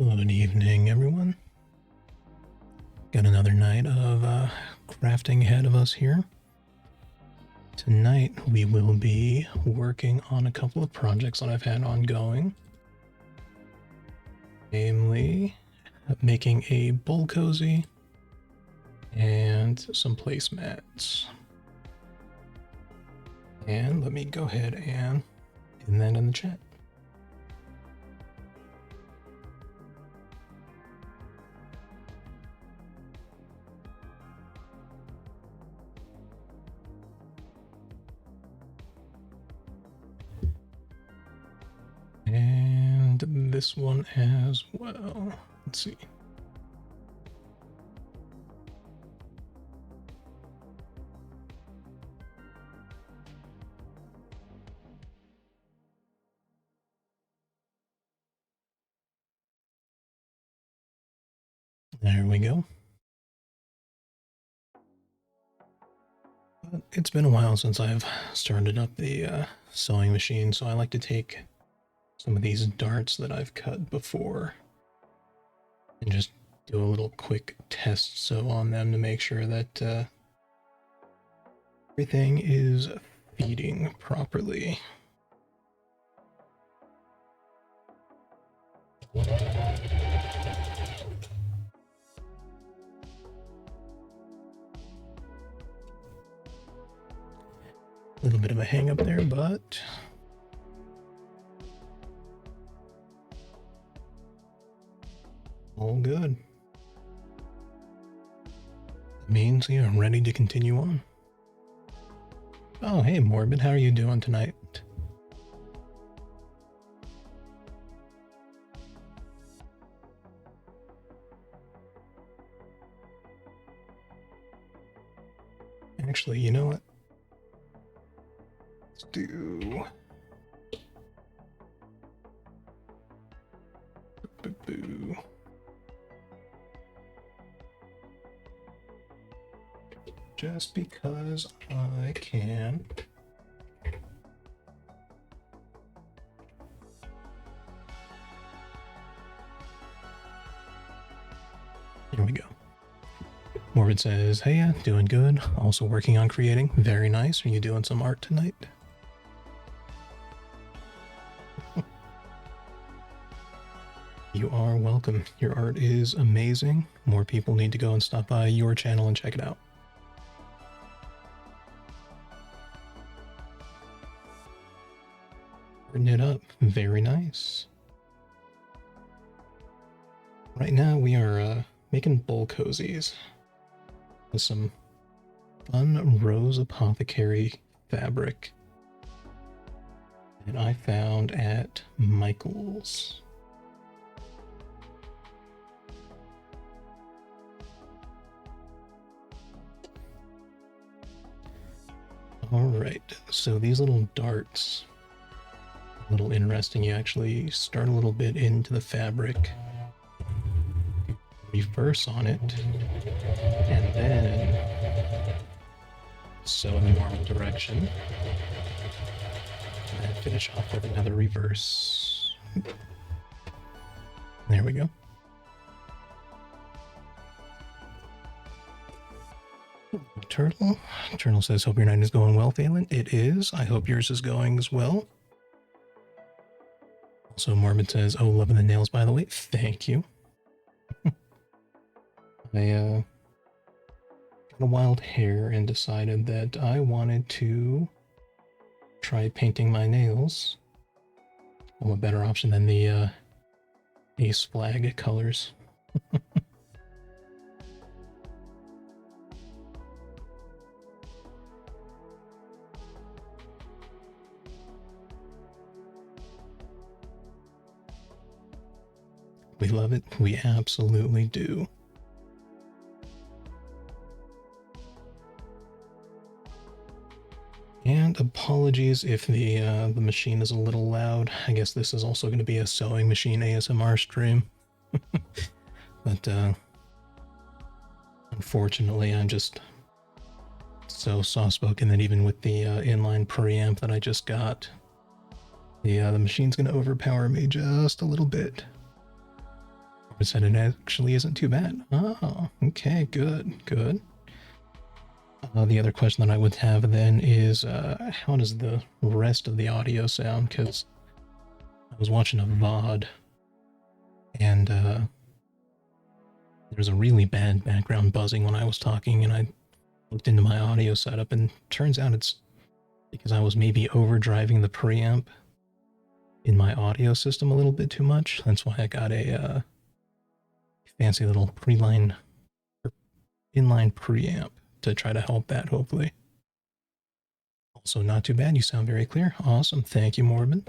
Good evening, everyone. Got another night of crafting ahead of us here. Tonight, we will be working on a couple of projects that I've had ongoing. Namely, making a bowl cozy and some placemats. And let me go ahead and pin that in the chat. And this one as well. Let's see. There we go. It's been a while since I've started up the sewing machine, so I like to take some of these darts that I've cut before and just do a little quick test sew on them to make sure that everything is feeding properly. A little bit of a hang up there, but all good. That means you're ready to continue on. Oh, hey, Morbid, how are you doing tonight? Actually, you know what? Let's do... Boo. Just because I can. Here we go. Morbid says, hey, doing good. Also working on creating. Very nice. Are you doing some art tonight? You are welcome. Your art is amazing. More people need to go and stop by your channel and check it out. Written it up. Very nice. Right now we are making bowl cozies with some fun Rose Apothecary fabric that I found at Michael's. Alright, so these little darts, a little interesting. You actually start a little bit into the fabric, reverse on it, and then sew in the normal direction, and then finish off with another reverse. There we go. Turtle says, hope your night is going well, Phelan. It is. I hope yours is going as well. Also, Morbid says, oh, loving the nails, by the way. Thank you. I got a wild hair and decided that I wanted to try painting my nails. What better option than the Ace flag colors. We love it. We absolutely do. And apologies if the machine is a little loud. I guess this is also going to be a sewing machine ASMR stream. But unfortunately, I'm just so soft-spoken that even with the inline preamp that I just got, the machine's going to overpower me just a little bit. said it actually isn't too bad. Oh, okay, good, good. The other question that I would have then is how does the rest of the audio sound? Because I was watching a VOD and there was a really bad background buzzing when I was talking, and I looked into my audio setup, and turns out it's because I was maybe overdriving the preamp in my audio system a little bit too much. That's why I got a fancy little inline preamp to try to help that, hopefully. Also, not too bad. You sound very clear. Awesome. Thank you, Morbid.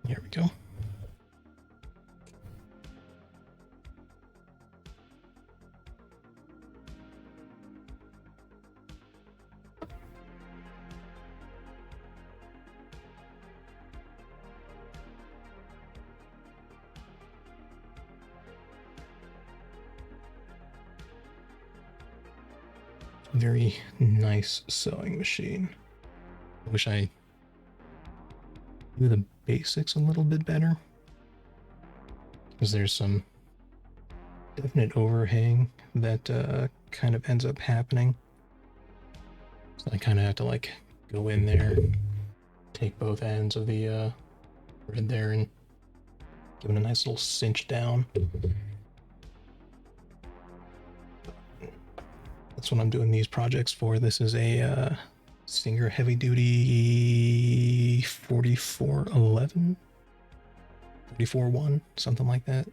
Here we go. Very nice sewing machine. I wish I knew the basics a little bit better, because there's some definite overhang that kind of ends up happening. So I kind of have to like go in there, take both ends of the thread there, and give it a nice little cinch down. That's what I'm doing these projects for. This is a Singer Heavy Duty 4411, 44-1, something like that.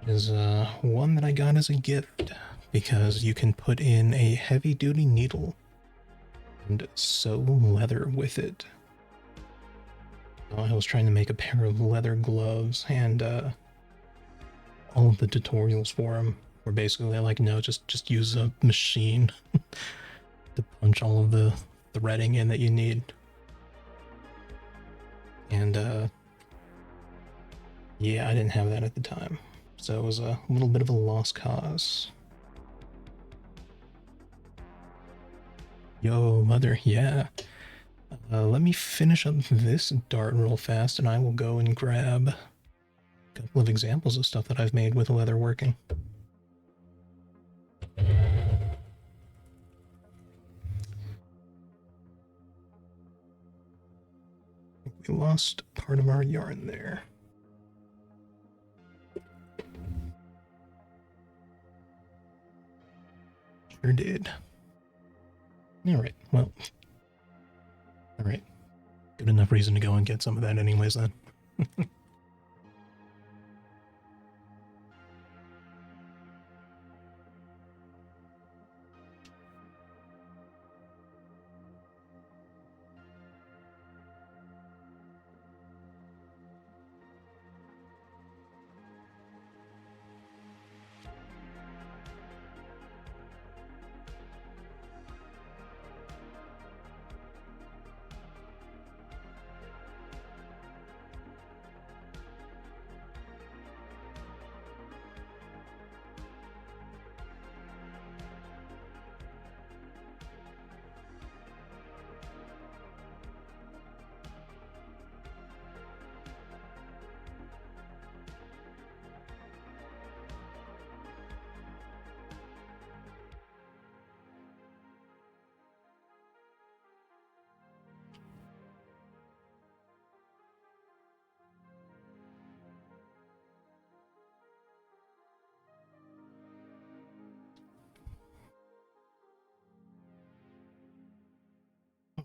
It is one that I got as a gift because you can put in a heavy duty needle and sew leather with it. I was trying to make a pair of leather gloves, and all of the tutorials for them were basically like, no, just use a machine to punch all of the threading in that you need. And yeah, I didn't have that at the time, so it was a little bit of a lost cause. Yo, mother, yeah. Let me finish up this dart real fast, and I will go and grab a couple of examples of stuff that I've made with leather working. We lost part of our yarn there. Sure did. Alright, well. Alright. Good enough reason to go and get some of that anyways then.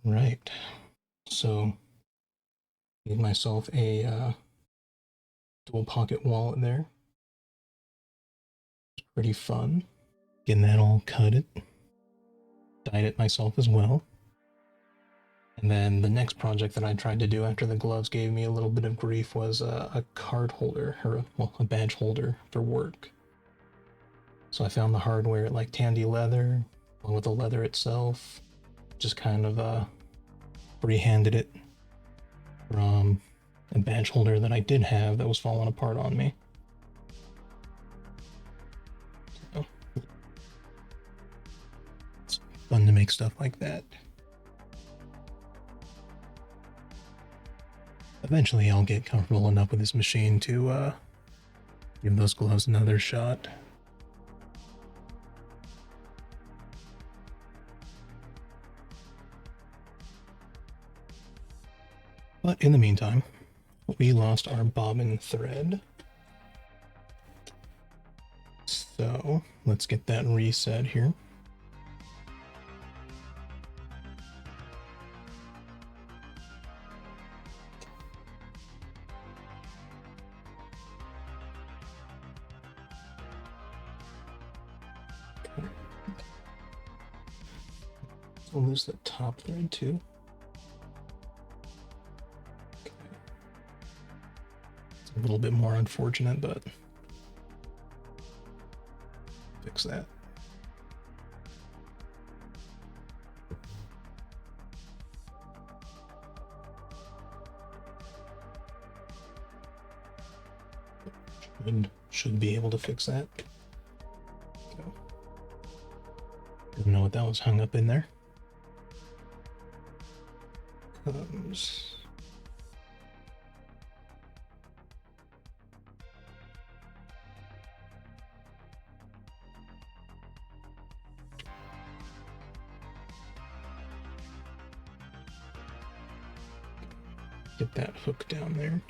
Right. So, made myself a dual pocket wallet there. It's pretty fun. Getting that all cut it. Dyed it myself as well. And then the next project that I tried to do after the gloves gave me a little bit of grief was a card holder, or a badge holder for work. So I found the hardware at like Tandy Leather, along with the leather itself. Just kind of freehanded it from a badge holder that I did have that was falling apart on me. So, fun to make stuff like that. Eventually I'll get comfortable enough with this machine to give those gloves another shot. But in the meantime, we lost our bobbin thread. So let's get that reset here. We'll lose the top thread too. Okay. It's a little bit more unfortunate, but fix that. Should be able to fix that. Go. Didn't know what that was hung up in there. Comes. Get that hook down there.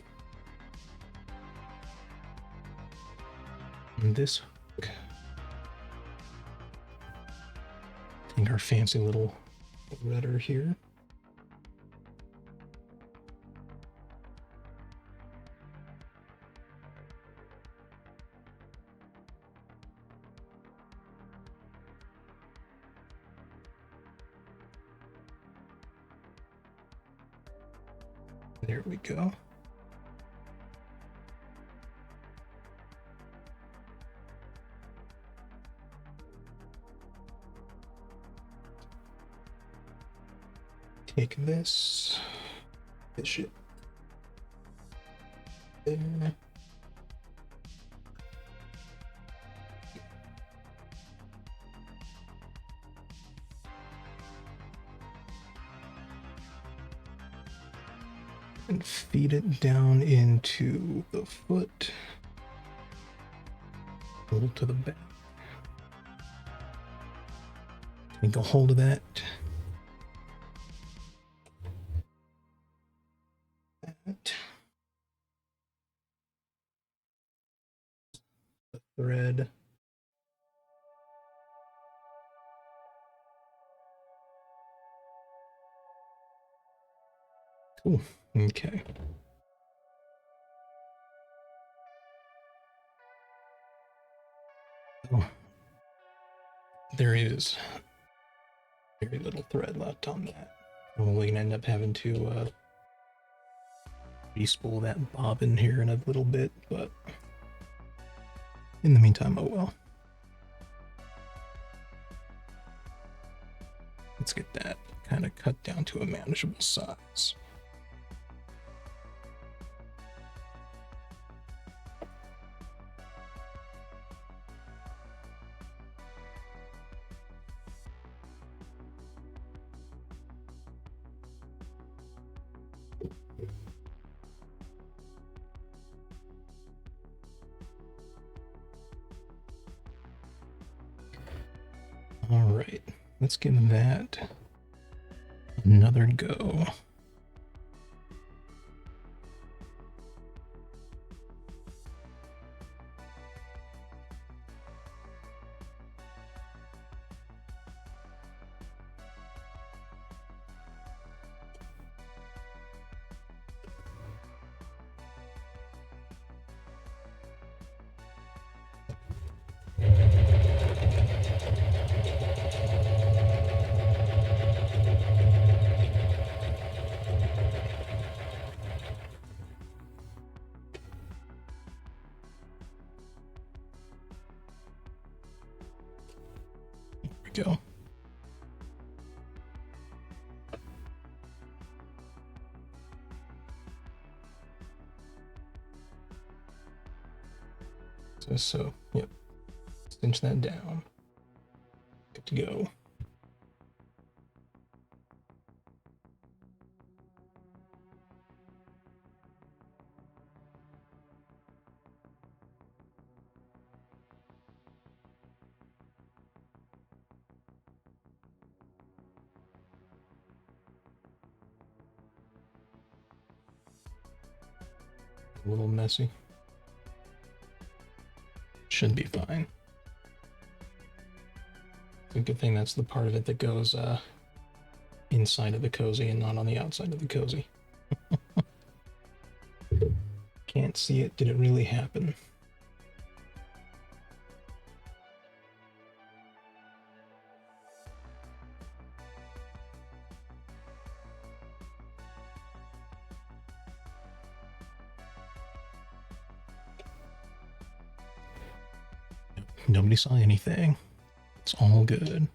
And this hook. Take our fancy little threader here. There we go. Take this, fish it there. And feed it down into the foot. Pull to the back. Take a hold of that. The thread. Cool. Okay. Oh, there is very little thread left on that. Probably gonna end up having to respool that bobbin here in a little bit, but in the meantime, oh well. Let's get that kind of cut down to a manageable size. All right, let's give that another go. Go. So, yep. Cinch that down. Good to go. A little messy. Should be fine. It's a good thing that's the part of it that goes inside of the cozy and not on the outside of the cozy. Can't see it. Did it really happen? Nobody saw anything. It's all good.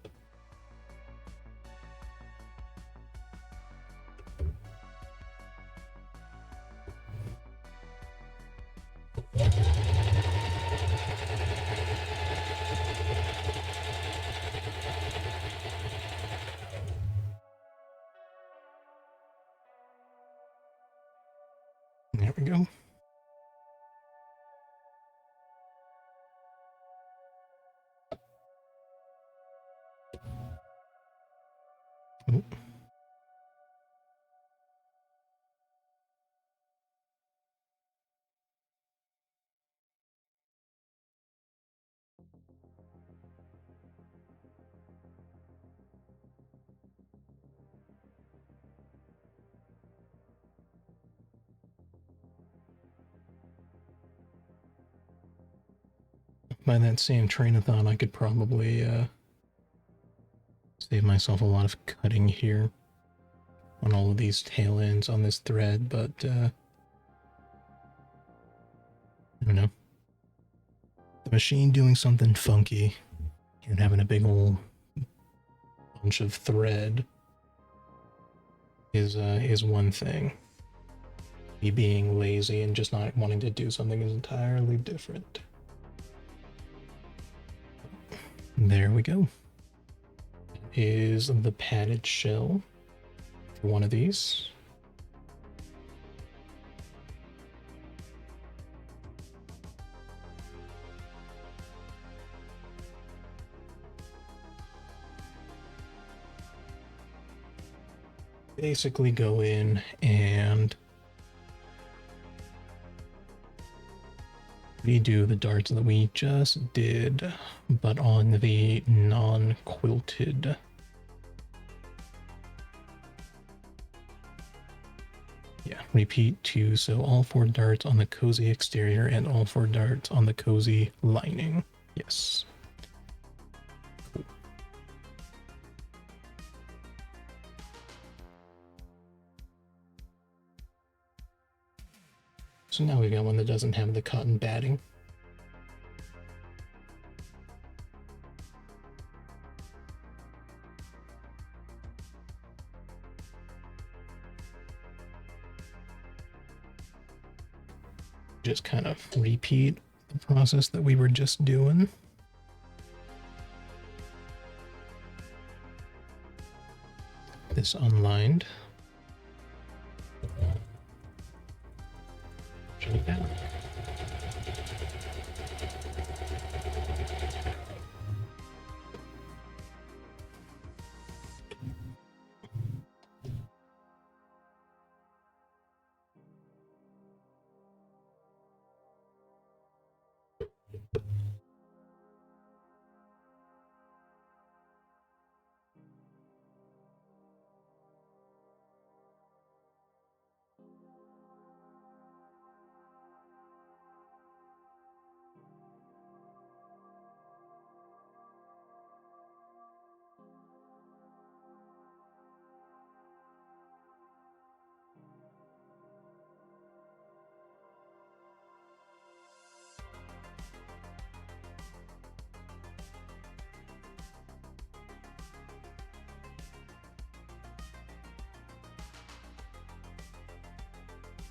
There we go. Oh. By that same train of thought, I could probably save myself a lot of cutting here on all of these tail ends on this thread, but I don't know. The machine doing something funky and having a big old bunch of thread is one thing. Me being lazy and just not wanting to do something is entirely different. There we go. Is the padded shell for one of these. Basically go in and redo the darts that we just did, but on the non-quilted. Yeah, repeat two, so all 4 darts on the cozy exterior and all 4 darts on the cozy lining. Yes. Cool. So now we've got one that doesn't have the cotton batting. Just kind of repeat the process that we were just doing. This unlined. Shut it down.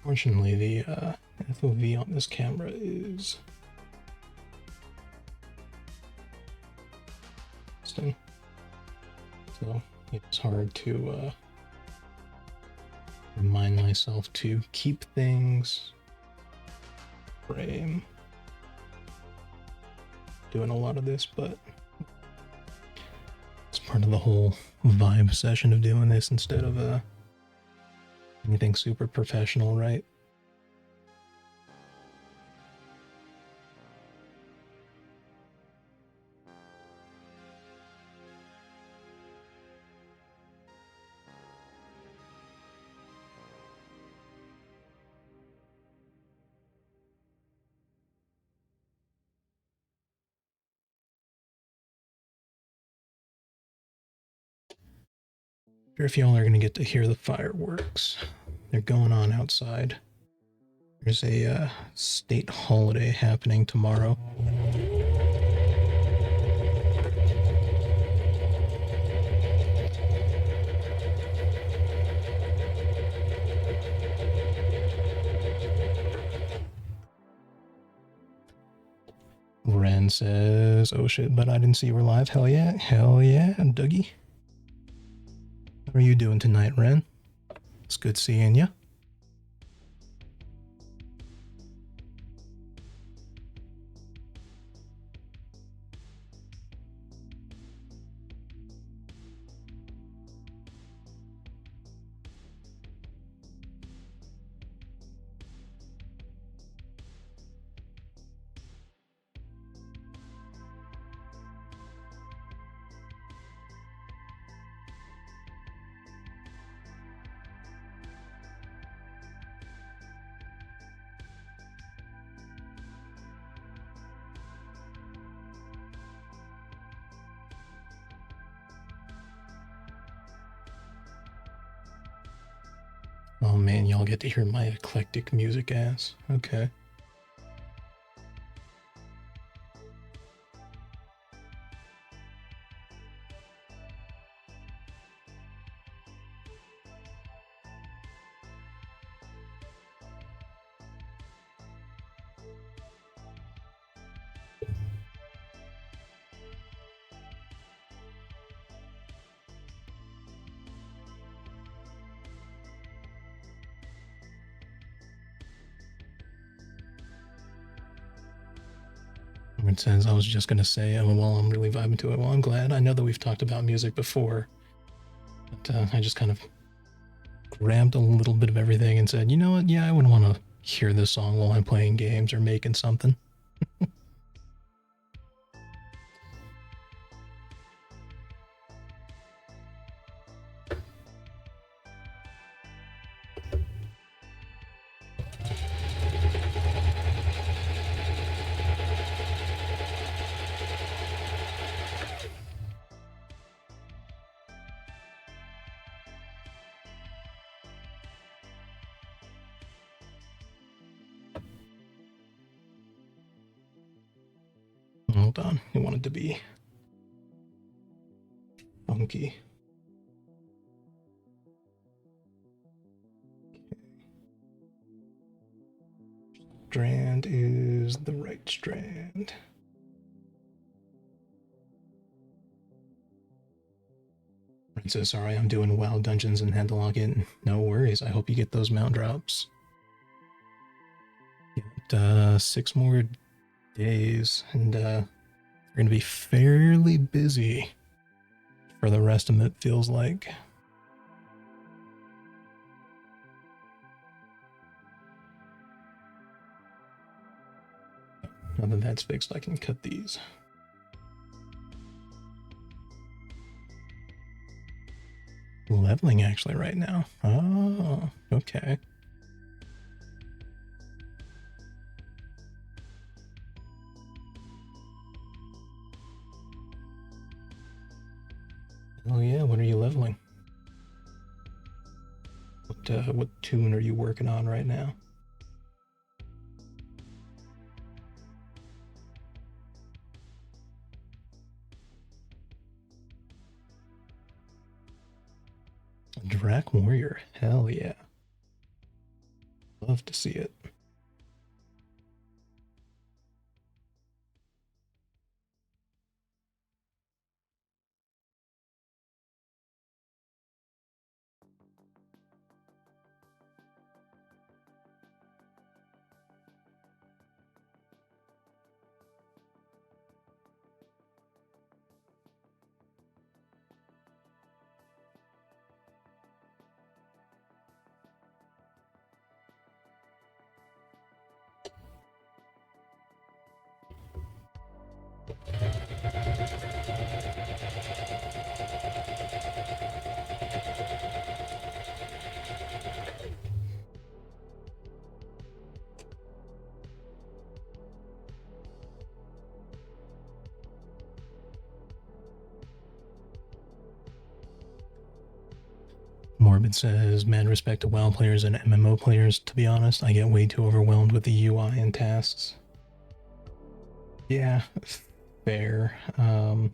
Fortunately, the FOV on this camera is so it's hard to remind myself to keep things frame. Doing a lot of this, but it's part of the whole vibe session of doing this instead of anything super professional, right? wonder if y'all are going to get to hear the fireworks. They're going on outside. There's a state holiday happening tomorrow. Ren says, oh shit, but I didn't see you were live. Hell yeah, Dougie. How are you doing tonight, Ren? It's good seeing you. Oh man, y'all get to hear my eclectic music ass. Okay. It says, I was just going to say, oh, well, I'm really vibing to it. Well, I'm glad. I know that we've talked about music before, but I just kind of grabbed a little bit of everything and said, you know what? Yeah, I wouldn't want to hear this song while I'm playing games or making something. Hold on. I wanted to be funky. Strand is the right strand. Princess, sorry, I'm doing WoW Dungeons and had to log in. No worries. I hope you get those mount drops. Got 6 more days, and we're going to be fairly busy for the rest of it, feels like. Now that that's fixed, I can cut these. Leveling actually right now. Oh, okay. Oh yeah, what are you leveling? What tune are you working on right now? Drac Warrior. Hell yeah. Love to see it. Morbid says, mad respect to WoW players and MMO players. To be honest, I get way too overwhelmed with the UI and tasks. Yeah, fair. I've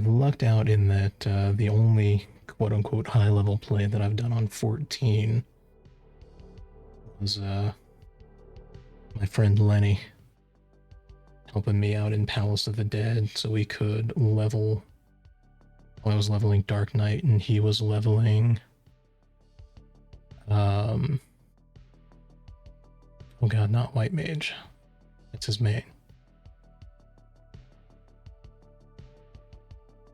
lucked out in that the only quote-unquote high-level play that I've done on 14 was my friend Lenny helping me out in Palace of the Dead so we could level. I was leveling Dark Knight and he was leveling oh god, not White Mage. It's his main.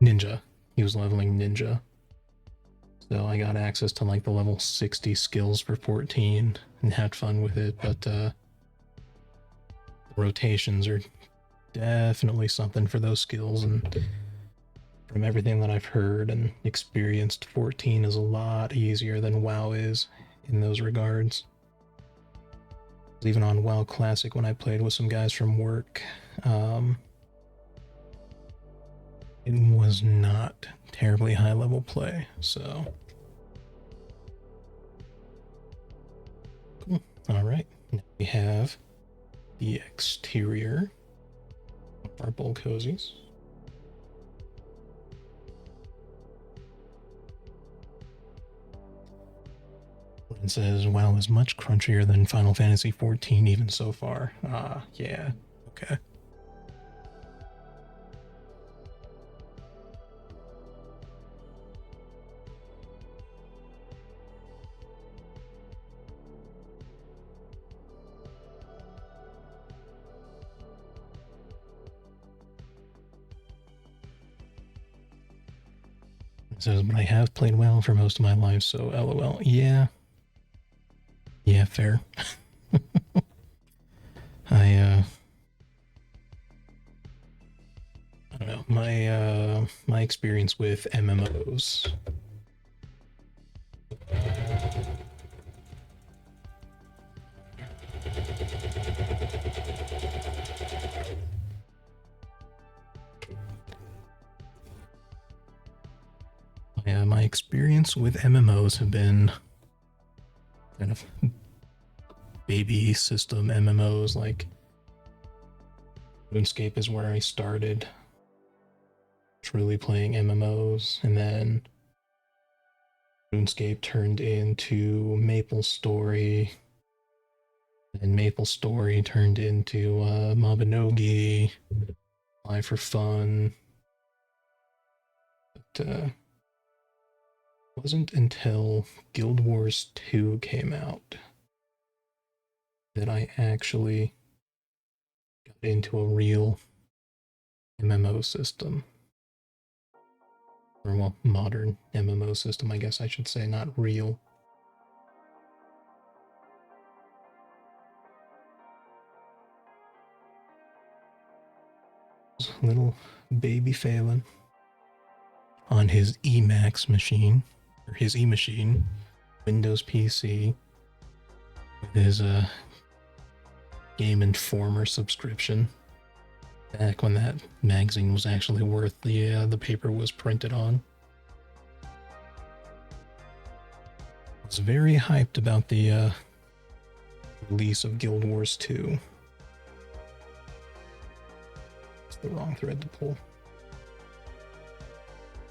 Ninja. He was leveling Ninja. So I got access to like the level 60 skills for 14 and had fun with it, but the rotations are definitely something for those skills, and from everything that I've heard and experienced, 14 is a lot easier than WoW is in those regards. Even on WoW Classic, when I played with some guys from work, it was not terribly high level play, so cool. All right, now we have the exterior of our bull cozies. It says, WoW is much crunchier than Final Fantasy XIV even so far. Ah, yeah, okay. It says, but I have played WoW for most of my life, so LOL. Yeah. Yeah, fair. I don't know. My experience with MMOs. My experience with MMOs have been kind of baby system MMOs. Like RuneScape is where I started truly playing MMOs, and then RuneScape turned into MapleStory, and MapleStory turned into Mabinogi, Fly for Fun. But wasn't until Guild Wars 2 came out that I actually got into a real MMO system. Or, well, modern MMO system, I guess I should say, not real. Little baby Phelan on his Emacs machine, or his E-machine, Windows PC, with his Game Informer subscription. Back when that magazine was actually worth the paper was printed on. I was very hyped about the release of Guild Wars 2. It's the wrong thread to pull.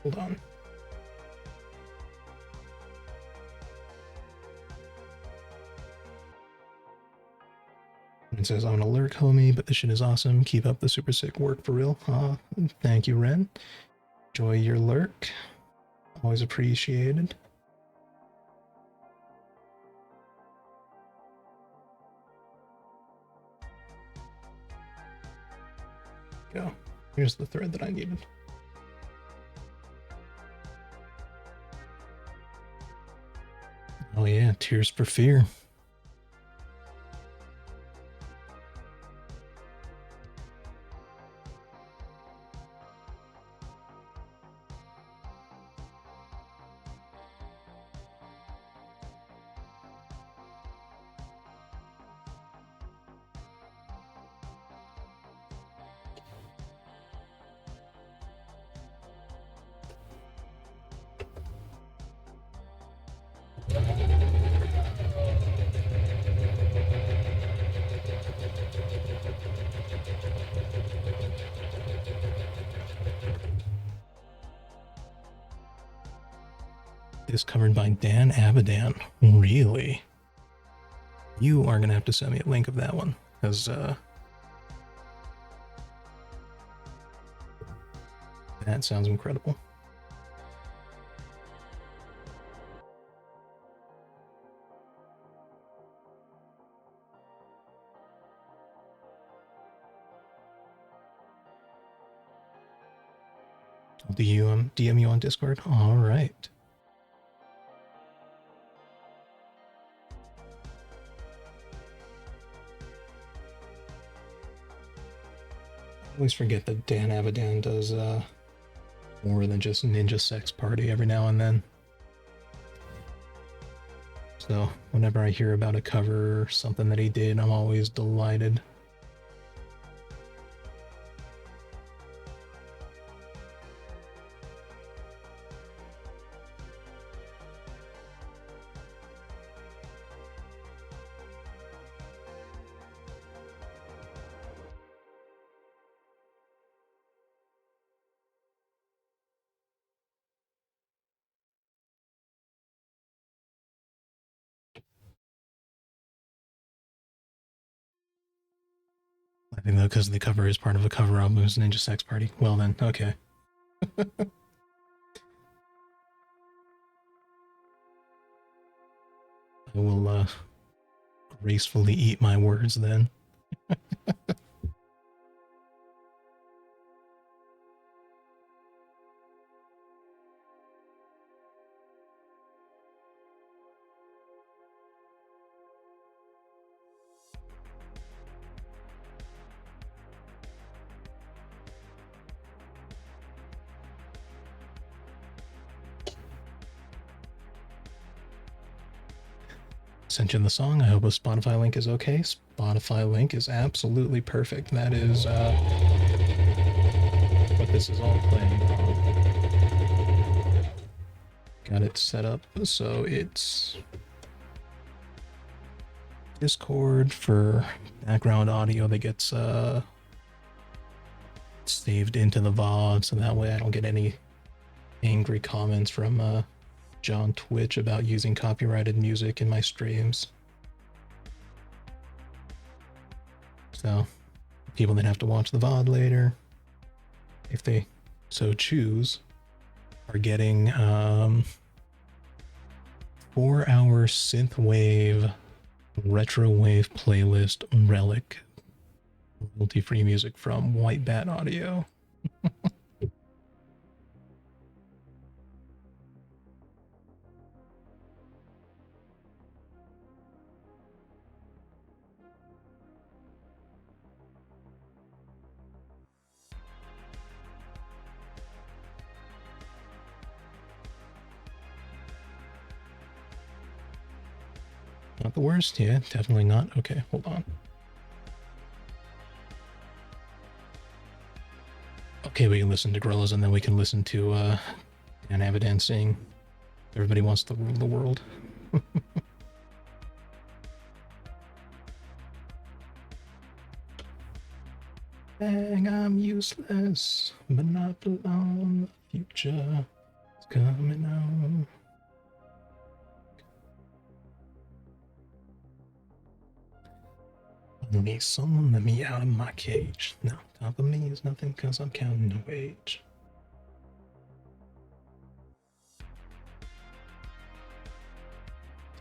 Hold on. It says, I'm an alert, homie, but this shit is awesome. Keep up the super sick work for real. Thank you, Ren. Enjoy your lurk. Always appreciated. Go. Here's the thread that I needed. Oh yeah, Tears for Fear. Is covered by Dan Avidan. Really? You are gonna have to send me a link of that one, because that sounds incredible. Do you DM you on Discord? All right. I always forget that Dan Avidan does more than just Ninja Sex Party every now and then. So whenever I hear about a cover or something that he did, I'm always delighted. I think though, because the cover is part of a cover album, it was Ninja Sex Party. Well then, okay. I will gracefully eat my words then. Sent you the song. I hope a Spotify link is okay. Spotify link is absolutely perfect. That is what this is all playing on. Got it set up so it's Discord for background audio that gets saved into the VOD, so that way I don't get any angry comments from John Twitch about using copyrighted music in my streams. So people that have to watch the VOD later, if they so choose, are getting 4-hour synthwave retro wave playlist relic royalty-free music from White Bat Audio. Not the worst, yeah, definitely not. Okay, hold on. Okay, we can listen to Gorillaz and then we can listen to Dan Avidan sing Everybody Wants to Rule the World. Dang, I'm useless, but not for long. The future is coming on. I need someone let me out of my cage. Now, top of me is nothing cause I'm counting the wage.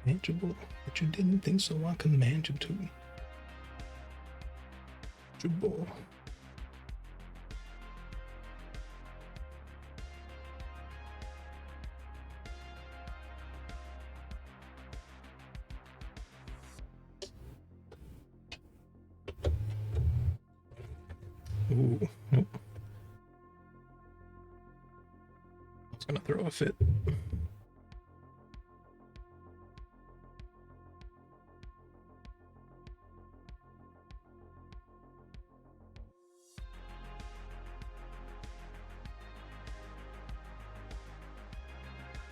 Tangible, but you didn't think so I command you to. Tangible. Ooh, nope. I was gonna throw a fit.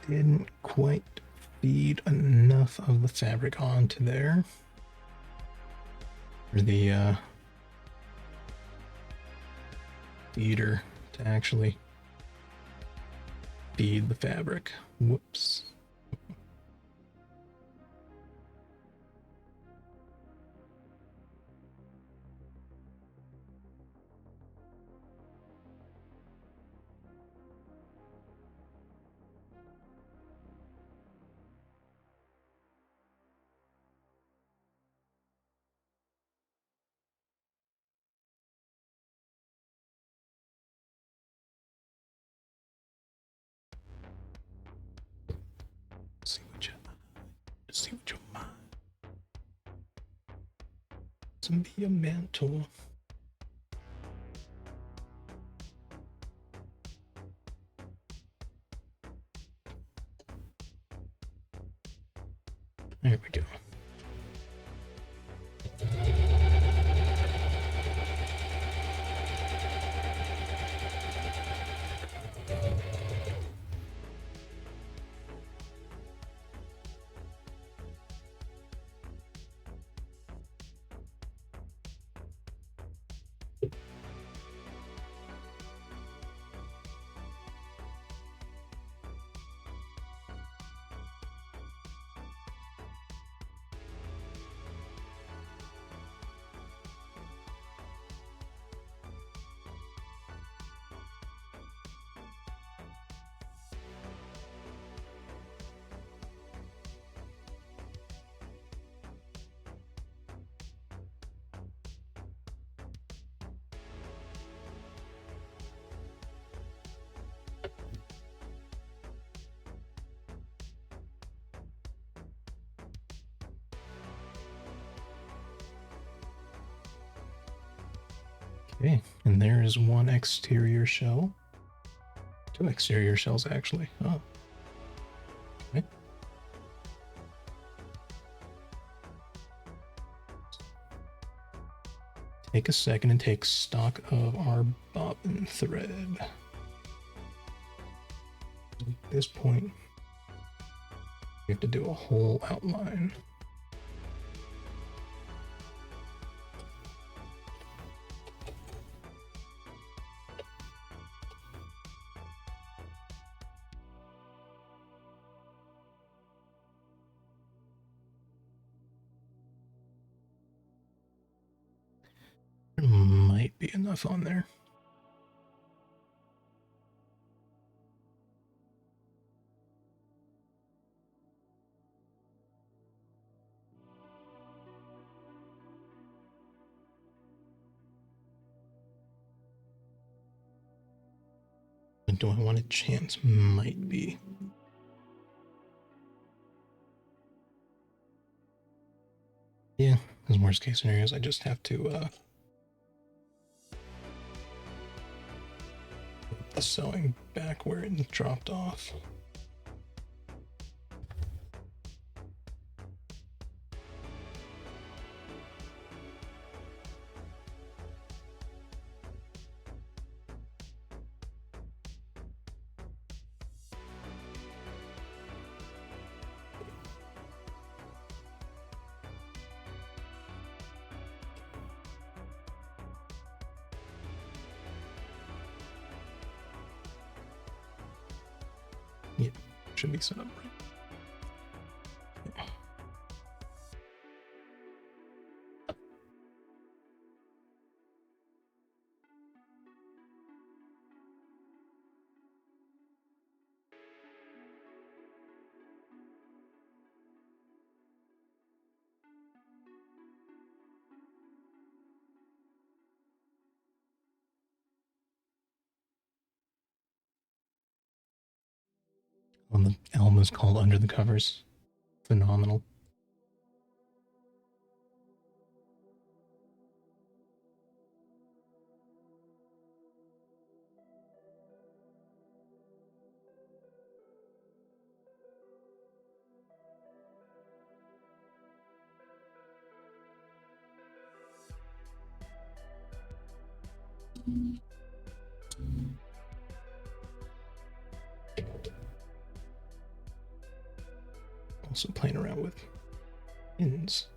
Didn't quite feed enough of the fabric onto there for the feeder to actually feed the fabric. Whoops. See what you mind. To be a mentor. There we go. Okay, and there is one exterior shell. Two exterior shells, actually. Oh. Okay. Take a second and take stock of our bobbin thread. At this point, we have to do a whole outline. There might be enough on there. Do I want a chance? Might be. Yeah, as worst case scenarios, I just have to put the sewing back where it dropped off. Yep, should be set up right. The album is called Under the Covers. Phenomenal. Also playing around with pins.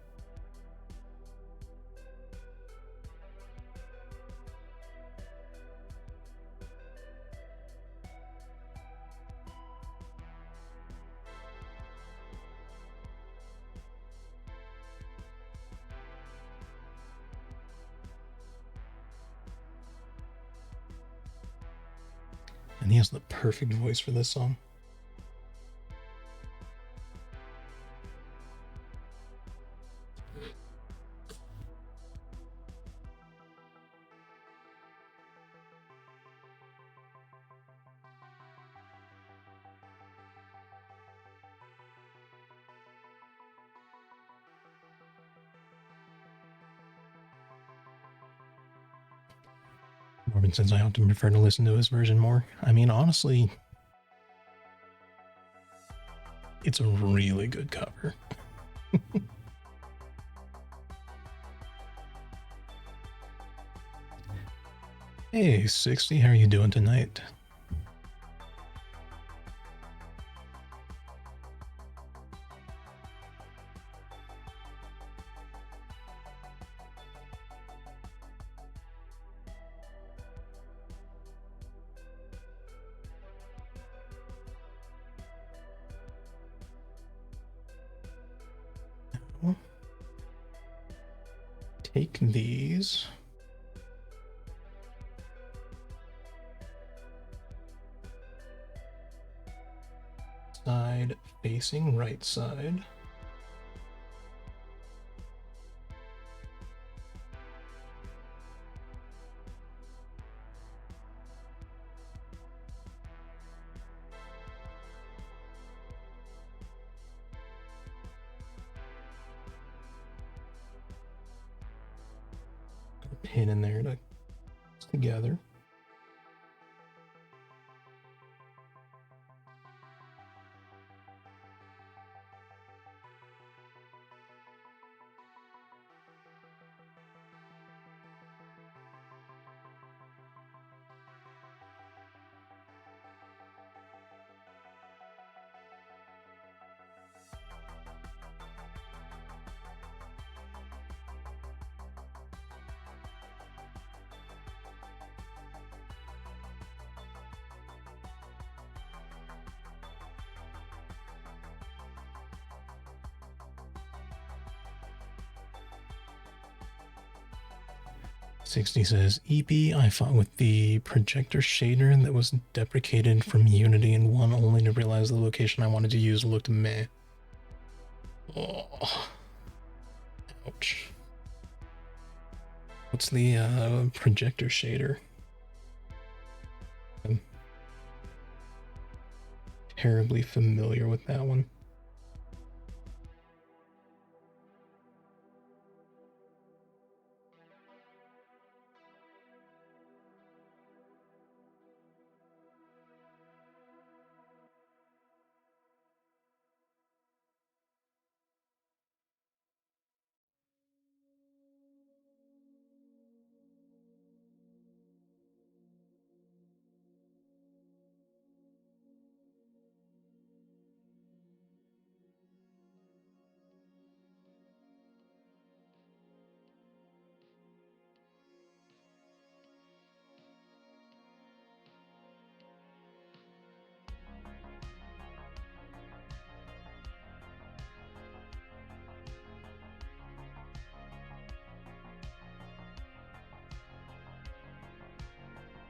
And he has the perfect voice for this song. Morgan says I often prefer to listen to his version more. I mean, honestly, it's a really good cover. Hey, 60, how are you doing tonight? Take these. Side facing right side. Got a pin in there to together. Sixty says, EP, I fought with the projector shader that was deprecated from Unity in 1 only to realize the location I wanted to use looked meh. Oh. Ouch. What's the projector shader? I'm terribly familiar with that one.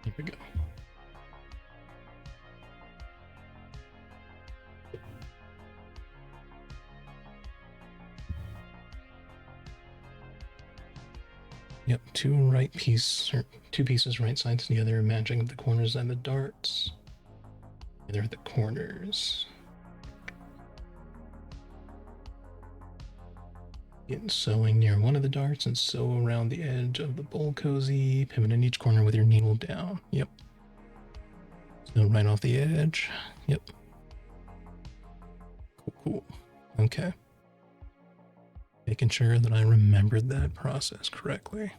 Here we go. Yep, two pieces right sides together, matching the corners and the darts. They're the corners. Get sewing near one of the darts and sew around the edge of the bowl cozy. Pivot in each corner with your needle down. Yep. Sew right off the edge. Yep. Cool. Okay. Making sure that I remembered that process correctly.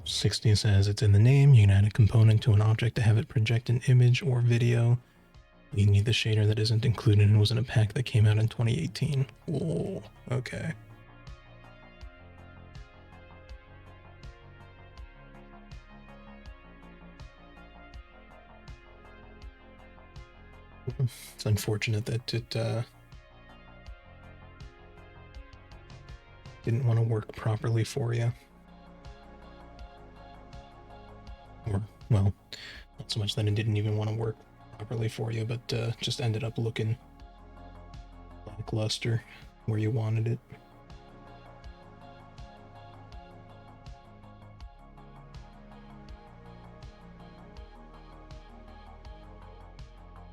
60 says it's in the name. You can add a component to an object to have it project an image or video. You need the shader that isn't included and was in a pack that came out in 2018. Whoa, okay. It's unfortunate that it didn't want to work properly for you. Or, well, not so much that it didn't even want to work properly for you, but just ended up looking lackluster where you wanted it.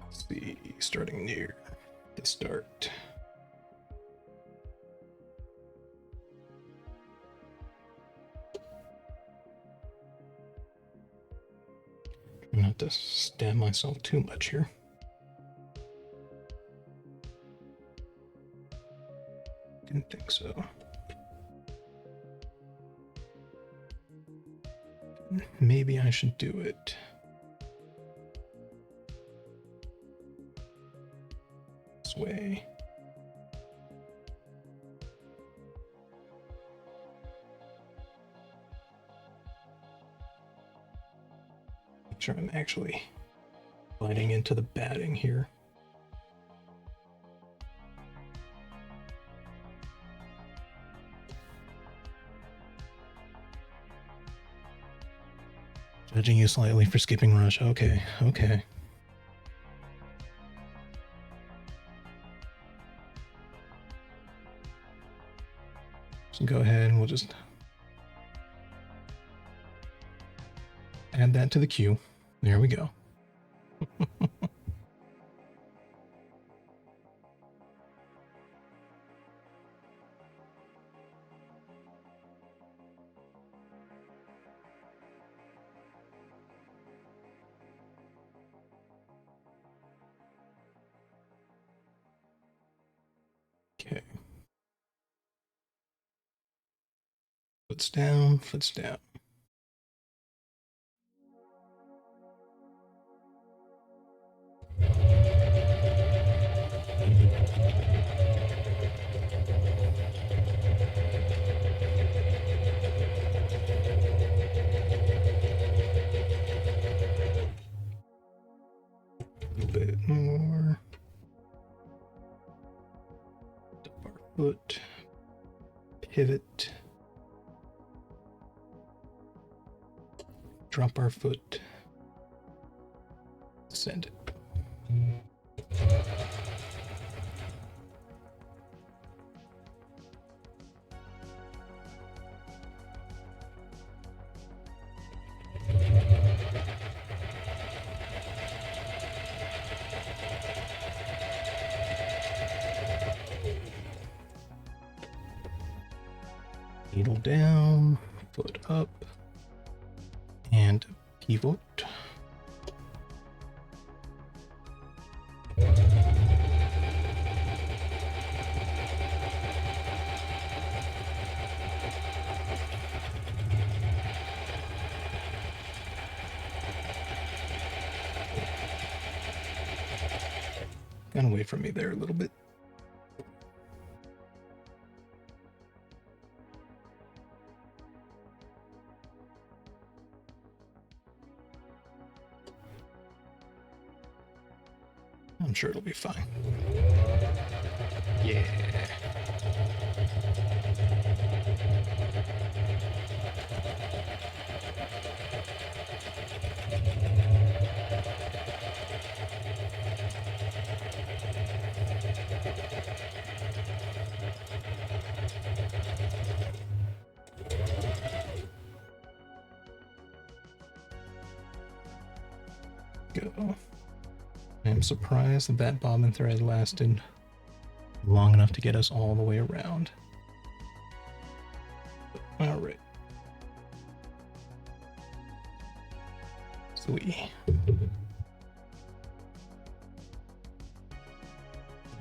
Let's see, starting near the start. Not to stab myself too much here. Didn't think so. Maybe I should do it this way. Make sure I'm actually biting into the batting here. Judging you slightly for skipping rush. Okay, okay. So go ahead and we'll just add that to the queue. There we go. Okay. Foots down, foots down. A little bit more. Up our foot. Pivot. Drop our foot. Send it. Needle down, foot up, and pivot. Got away from me there a little bit. I'm sure it'll be fine. Yeah. Go. I'm surprised that that bobbin thread lasted long enough to get us all the way around. All right. Sweet.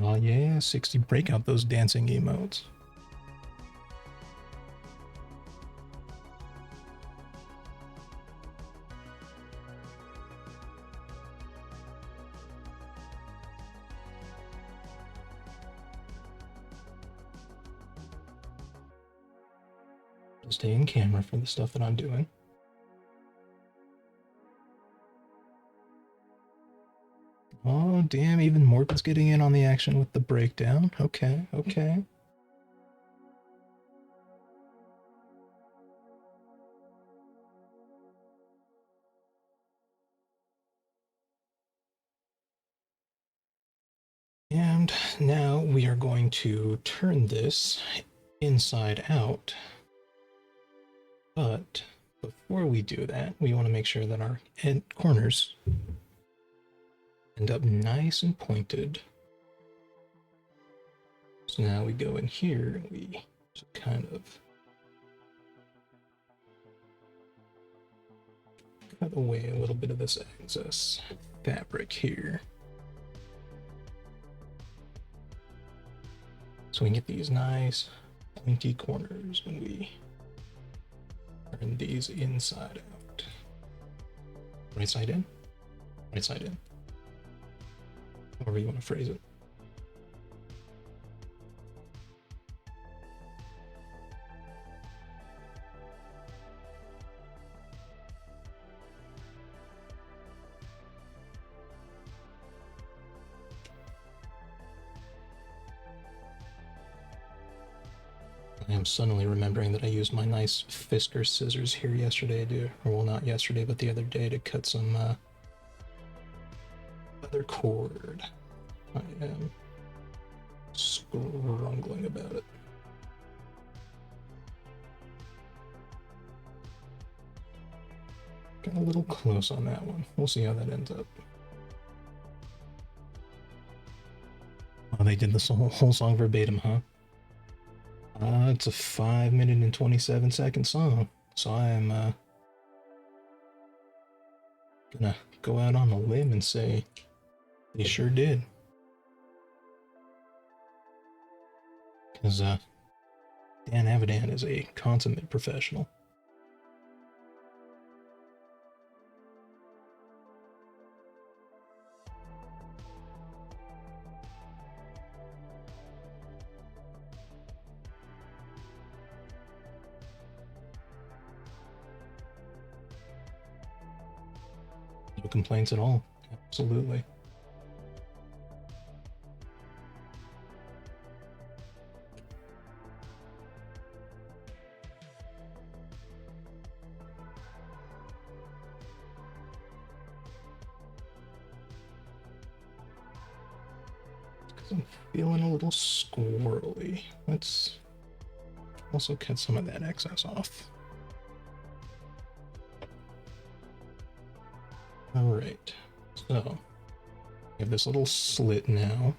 Oh yeah, 60. Break out those dancing emotes. to stay in camera for the stuff that I'm doing. Oh, damn, even Morton's getting in on the action with the breakdown. Okay, okay. And now we are going to turn this inside out. But before we do that, we want to make sure that our corners end up nice and pointed. So now we go in here and we just kind of cut away a little bit of this excess fabric here. So we can get these nice pointy corners when we turn these inside out. Right side in, right side in. However you want to phrase it. I am suddenly remembering that I used my nice Fisker scissors here yesterday to, or well, not yesterday, but the other day to cut some other cord. I am scrungling about it. Got a little close on that one. We'll see how that ends up. Oh, they did this whole song verbatim, huh? It's a 5-minute and 27-second song, so I am gonna go out on a limb and say they sure did. Because Dan Avidan is a consummate professional. No complaints at all. Absolutely. I'm feeling a little squirrely. Let's also cut some of that excess off. Alright, so we have this little slit now.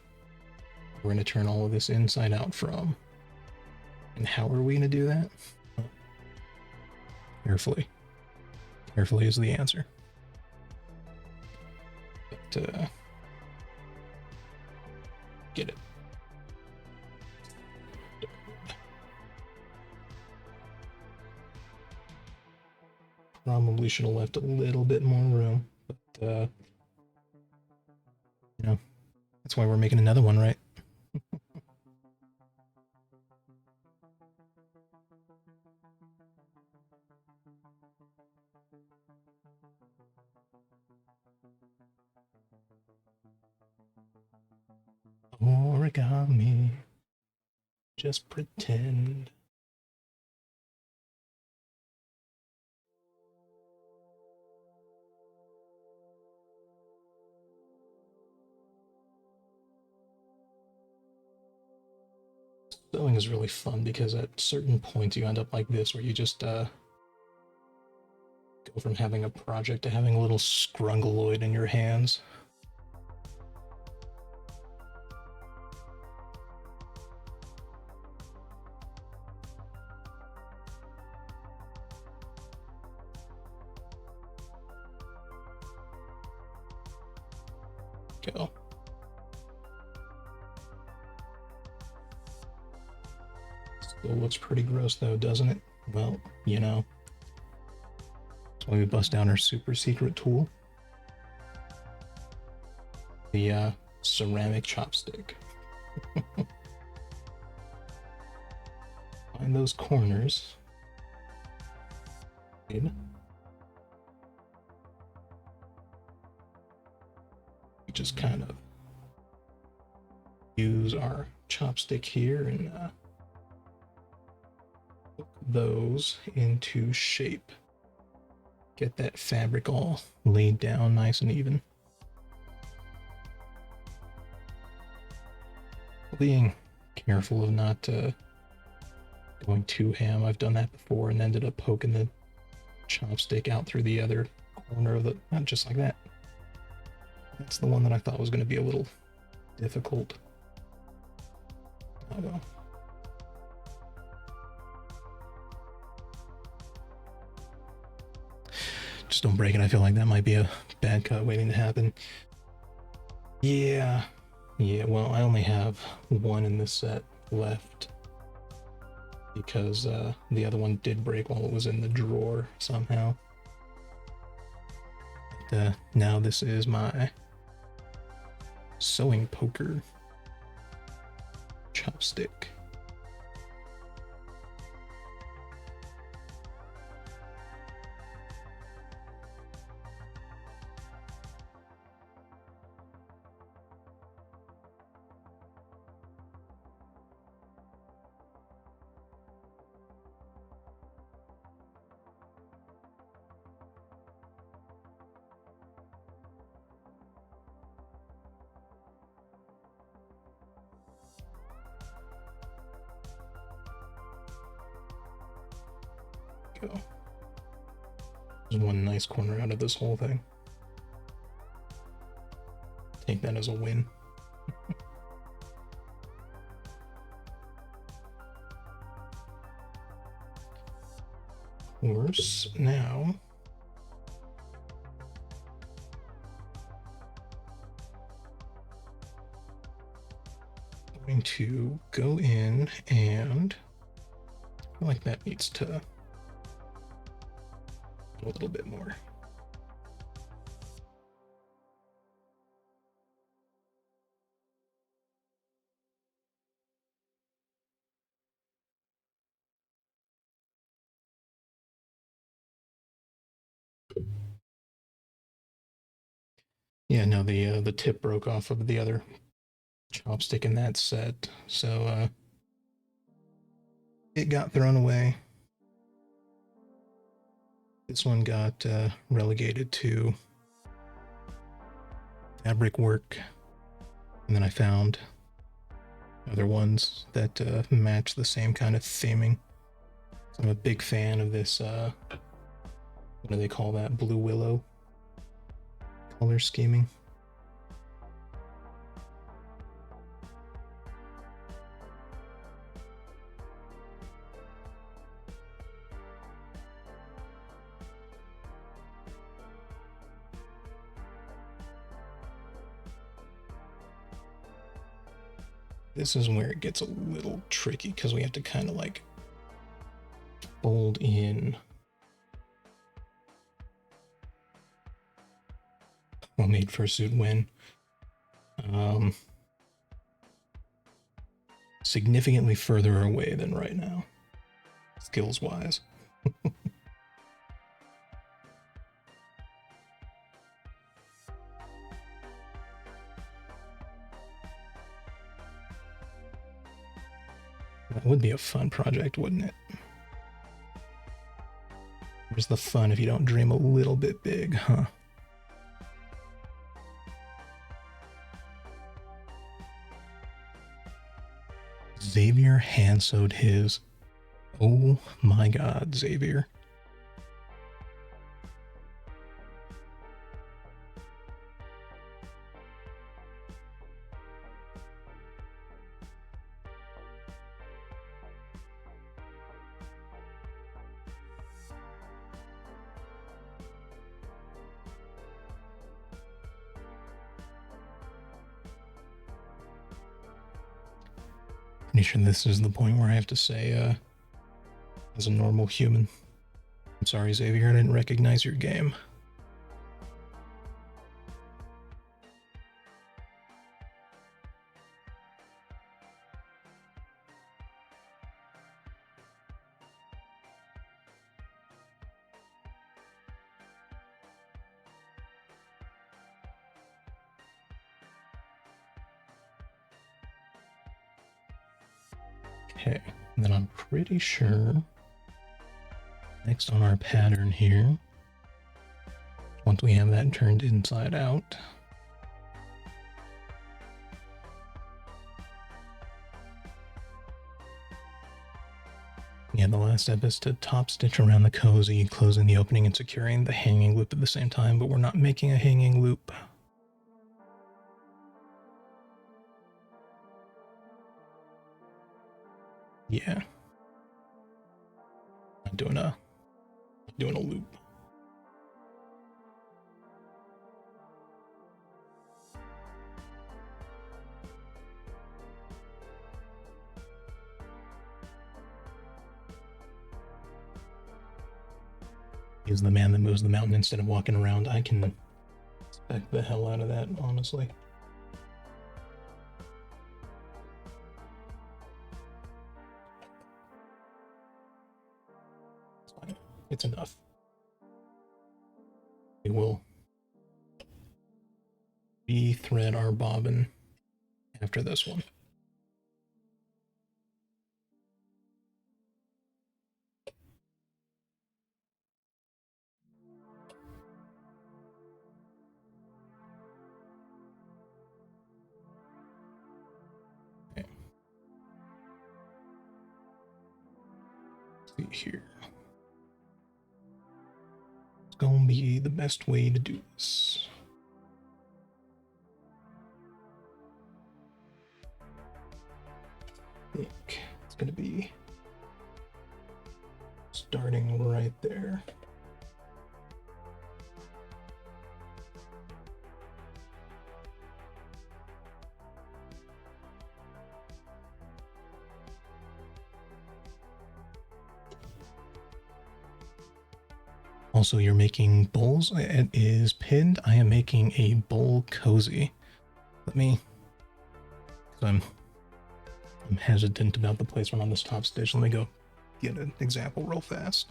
We're going to turn all of this inside out from. And how are we going to do that? Carefully. Carefully is the answer. But, get it. Probably should have left a little bit more room, but, you know, that's why we're making another one, right? Origami. Just pretend. Sewing is really fun because at certain points you end up like this where you just go from having a project to having a little scrungaloid in your hands. Go. Still looks pretty gross though, doesn't it? Well, you know. That's why we bust down our super secret tool. The ceramic chopstick. Find those corners. We just kind of use our chopstick here and hook those into shape. Get that fabric all laid down nice and even. Being careful of not going too ham. I've done that before and ended up poking the chopstick out through the other corner of the, not just like that. That's the one that I thought was going to be a little difficult. Oh well. Just don't break it. I feel like that might be a bad cut waiting to happen. Yeah. Yeah, well, I only have one in this set left because the other one did break while it was in the drawer somehow. But, now this is my sewing poker chopstick. Go. There's one nice corner out of this whole thing. Take that as a win. Horse now. Going to go in and I feel like that needs to a little bit more. Yeah, no, the tip broke off of the other chopstick in that set, so it got thrown away. This one got relegated to fabric work, and then I found other ones that match the same kind of theming. So I'm a big fan of this. What do they call that? Blue willow color scheming. This is where it gets a little tricky because we have to kind of like fold in. Well, made fursuit win. Significantly further away than right now, skills wise. That would be a fun project, wouldn't it? Where's the fun if you don't dream a little bit big, huh? Xavier hand-sewed his. Oh my god, Xavier. Pretty sure this is the point where I have to say, as a normal human, I'm sorry, Xavier, I didn't recognize your game. Okay, and then I'm pretty sure next on our pattern here, once we have that turned inside out, yeah, the last step is to top stitch around the cozy, closing the opening and securing the hanging loop at the same time, but we're not making a hanging loop. Yeah. I'm doing a loop. He's the man that moves the mountain instead of walking around. I can expect the hell out of that, honestly. It's fine. It's enough. We will rethread our bobbin after this one. Okay. Let's see here. It's gonna be the best way to do this. I think it's gonna be starting right there. Also, you're making bowls. It is pinned. I am making a bowl cozy. Let me. So I'm hesitant about the placement on this top stitch. Let me go get an example real fast.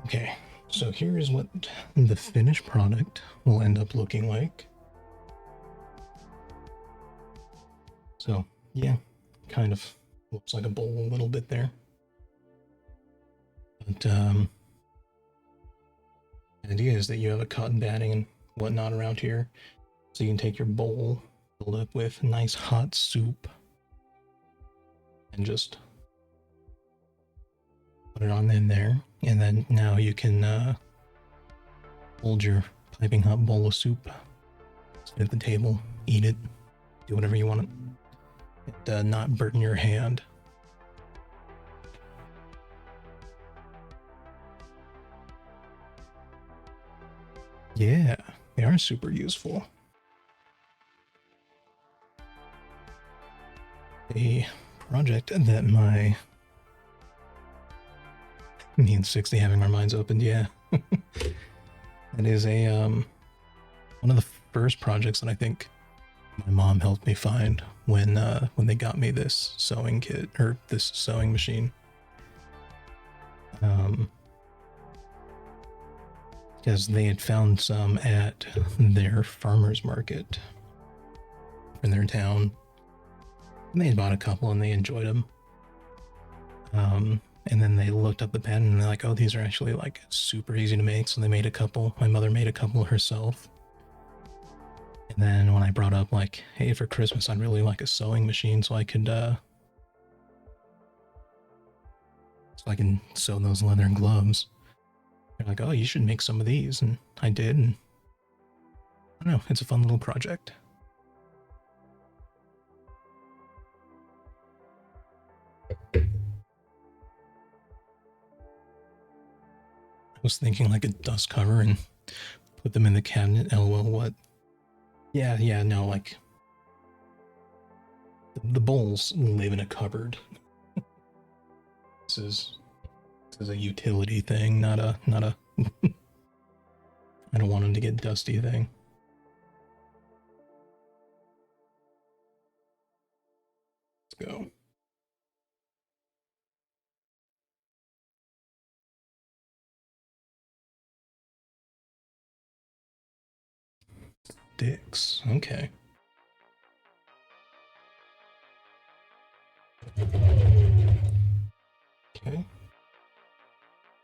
Okay, so here's what the finished product will end up looking like. So yeah, kind of looks like a bowl a little bit there. But the idea is that you have a cotton batting and whatnot around here. So you can take your bowl, fill it up with nice hot soup, and just put it on in there. And then now you can hold your piping hot bowl of soup, sit at the table, eat it, do whatever you want and not burn your hand. Yeah, they are super useful. A project that my me and 60 having our minds opened, yeah. That is a one of the first projects that I think my mom helped me find when they got me this sewing kit or this sewing machine. Because they had found some at their farmer's market in their town. And they had bought a couple and they enjoyed them. And then they looked up the pattern and they're like, oh, these are actually like super easy to make. So they made a couple. My mother made a couple herself. And then when I brought up like, hey, for Christmas, I'd really like a sewing machine so I could sew those leather gloves. They're like, oh, you should make some of these. And I did. And I don't know, it's a fun little project. was thinking like a dust cover and put them in the cabinet. LOL, what? Yeah, no, like the bowls live in a cupboard. This is a utility thing, not a I don't want them to get dusty thing. Let's go. Sticks. Okay. Okay.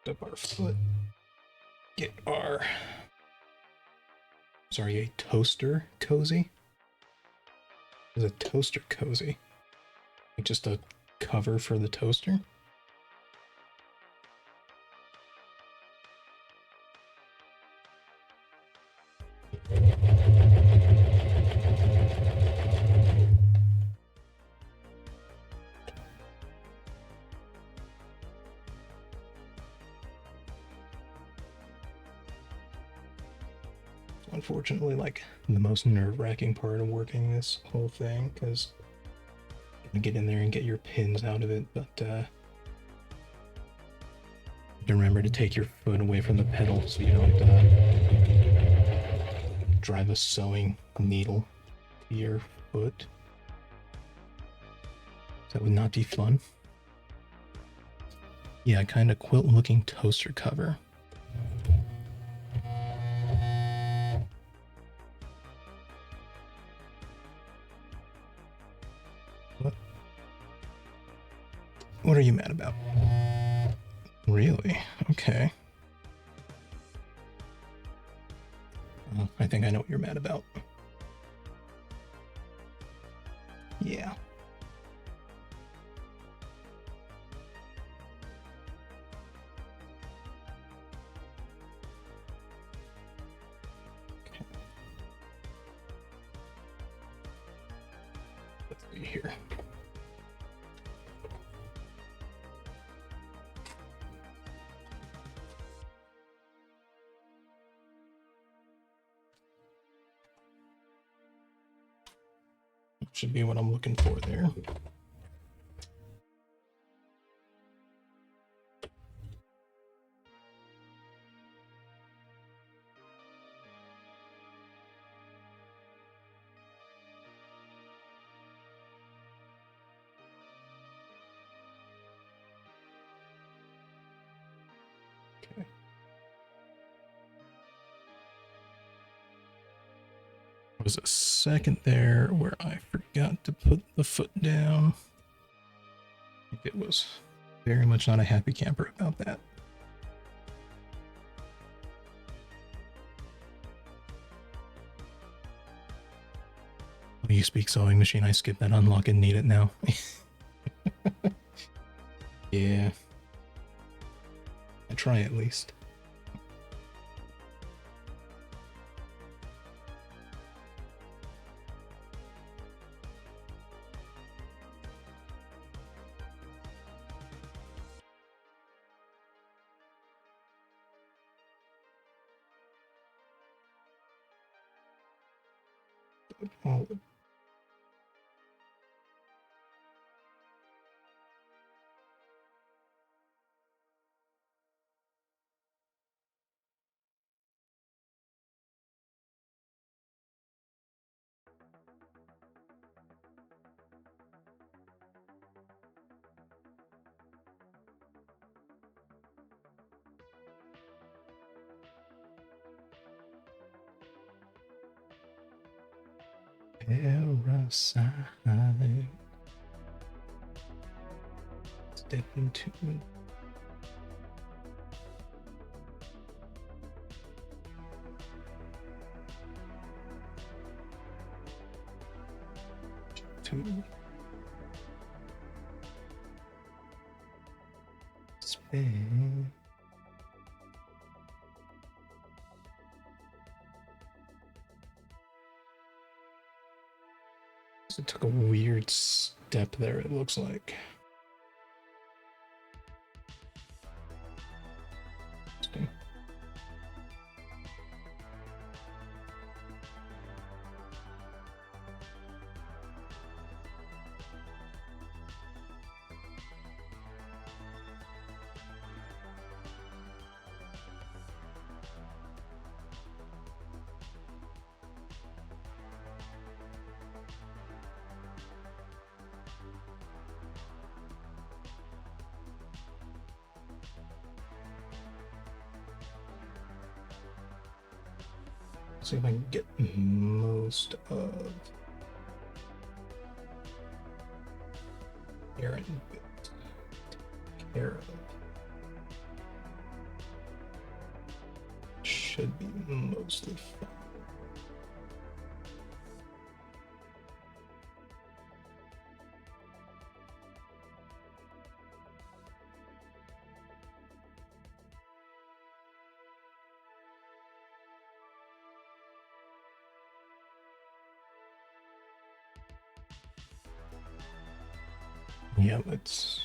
Up our foot. Get our. Sorry, a toaster cozy? Is a toaster cozy? Like just a cover for the toaster? Unfortunately, like the most nerve-wracking part of working this whole thing, because you get in there and get your pins out of it, but remember to take your foot away from the pedal so you don't drive a sewing needle to your foot. That would not be fun. Yeah, kind of quilt-looking toaster cover. What are you mad about? Really? Okay. Well, I think I know what you're mad about. Yeah. Okay. Let's see here. Should be what I'm looking for there. Okay. There was a second there where I forgot to put the foot down. It was very much not a happy camper about that. Oh, you speak sewing machine. I skipped that unlock and need it now. Yeah. I try at least. Oh. Parasite. Step into it. To spin. So it took a weird step there, it looks like. Interesting. see if I can get most of Aaron bit care of. Should be mostly fine. Yeah, it's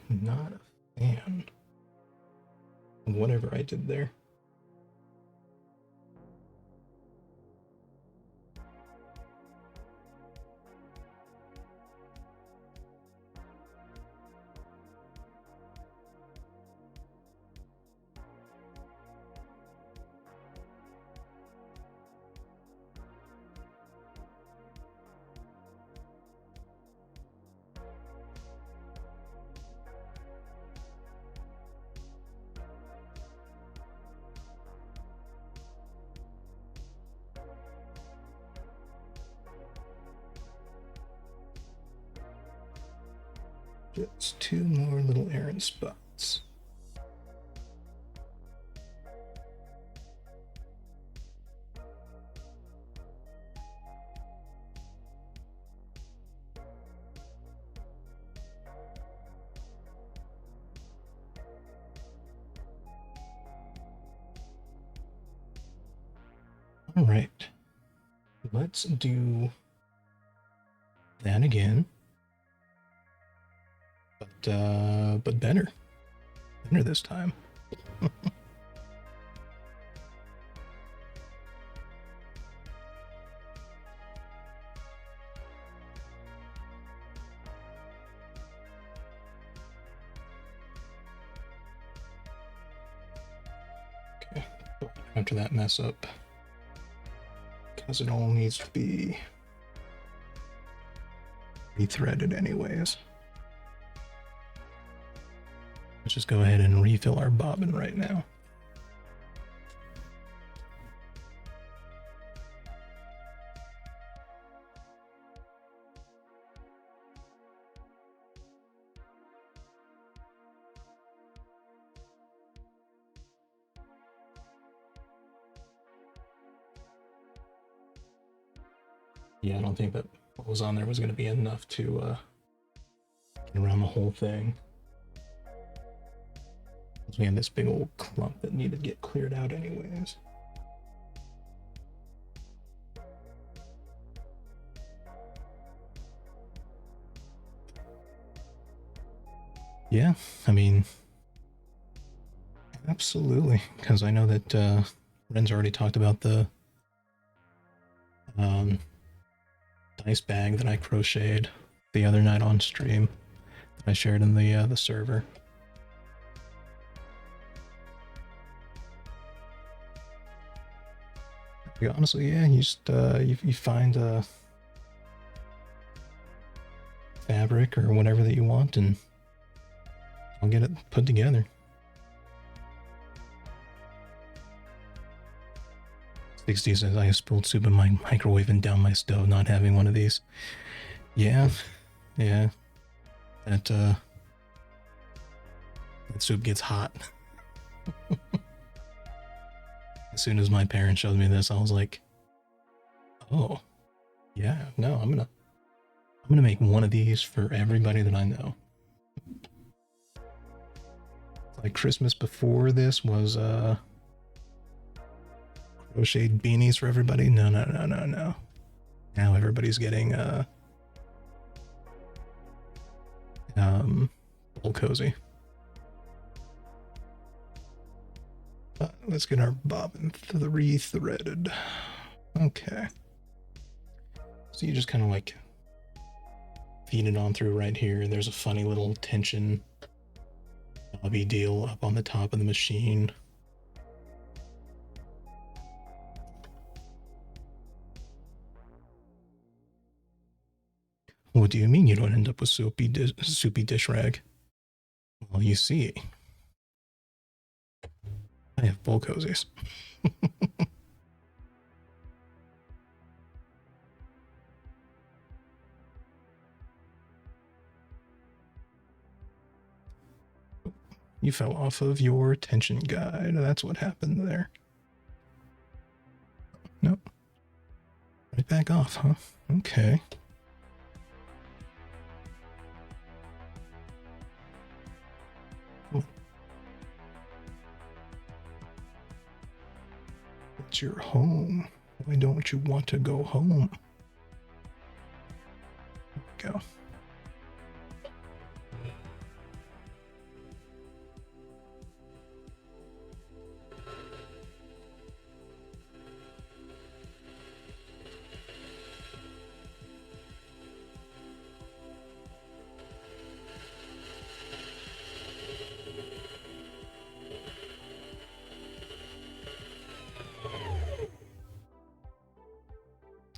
not a fan of whatever I did there. Just two more little errand spots. All right, let's do that again, but better this time. Okay, after that mess up, because it all needs to be rethreaded anyways. Let's just go ahead and refill our bobbin right now. Yeah, I don't think that what was on there was going to be enough to get around the whole thing. We had this big old clump that needed to get cleared out anyways. Yeah, I mean, absolutely, because I know that Ren's already talked about the dice bag that I crocheted the other night on stream that I shared in the server. Honestly, yeah, you just you find a fabric or whatever that you want, and I'll get it put together. 60 says I have spilled soup in my microwave and down my stove. Not having one of these. Yeah, yeah. That soup gets hot. As soon as my parents showed me this, I was like, "Oh, yeah, no, I'm gonna make one of these for everybody that I know." Like Christmas before this was crocheted beanies for everybody. No. Now everybody's getting bowl cozy. Let's get our bobbin 3-threaded. Okay. So you just kind of like feed it on through right here. There's a funny little tension knobby deal up on the top of the machine. What do you mean you don't end up with soupy dish rag? Well, you see, I have bowl cozies. You fell off of your tension guide. That's what happened there. Nope. Right back off, huh? Okay. It's your home. Why don't you want to go home? Go.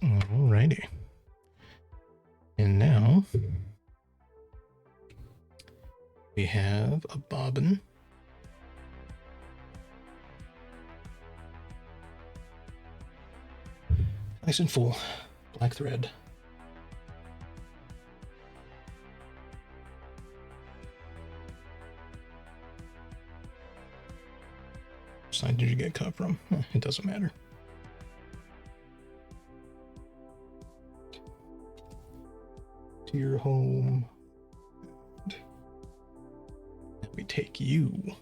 Alrighty. And now we have a bobbin. Nice and full. Black thread. Which side did you get cut from? It doesn't matter. To your home. Now we take you.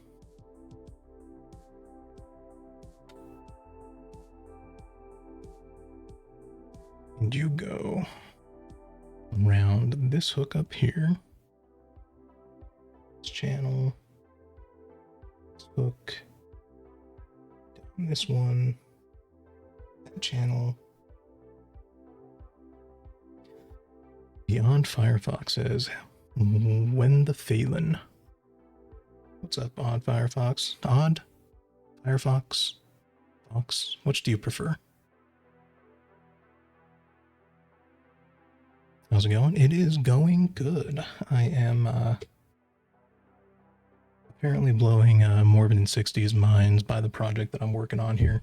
And you go around this hook up here. This channel. This hook. Down this one. That channel. Beyond Firefox says, when the Phelan. What's up, Odd Firefox? Odd? Firefox? Fox? Which do you prefer? How's it going? It is going good. I am apparently blowing Morbid in 60s minds by the project that I'm working on here.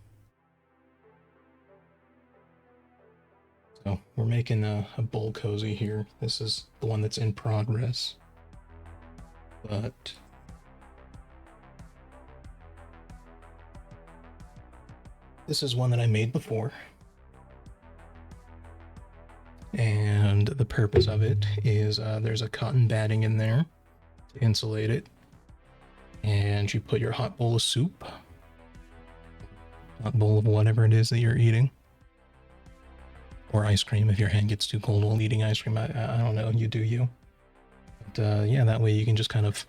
So we're making a bowl cozy here. This is the one that's in progress. But this is one that I made before. And the purpose of it is there's a cotton batting in there to insulate it. And you put your hot bowl of soup, hot bowl of whatever it is that you're eating, or ice cream if your hand gets too cold while eating ice cream. I don't know, you do you. But yeah, that way you can just kind of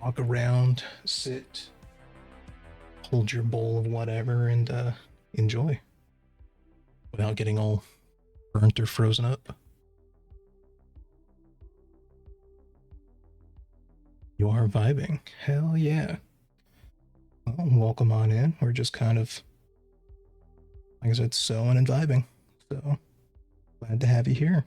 walk around, sit, hold your bowl of whatever, and enjoy without getting all burnt or frozen up. You are vibing. Hell yeah. Well, welcome on in. We're just kind of, like I said, sewing and vibing. So glad to have you here.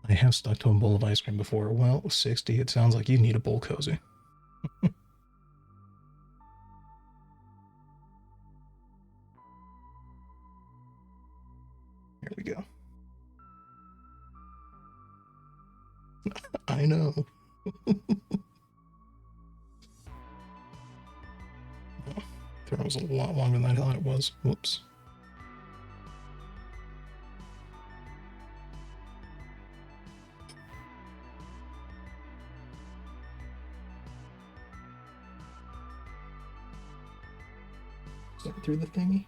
I have stuck to a bowl of ice cream before. Well, 60, it sounds like you need a bowl cozy. Here we go. I know. That was a lot longer than I thought it was. Whoops. Is that through the thingy?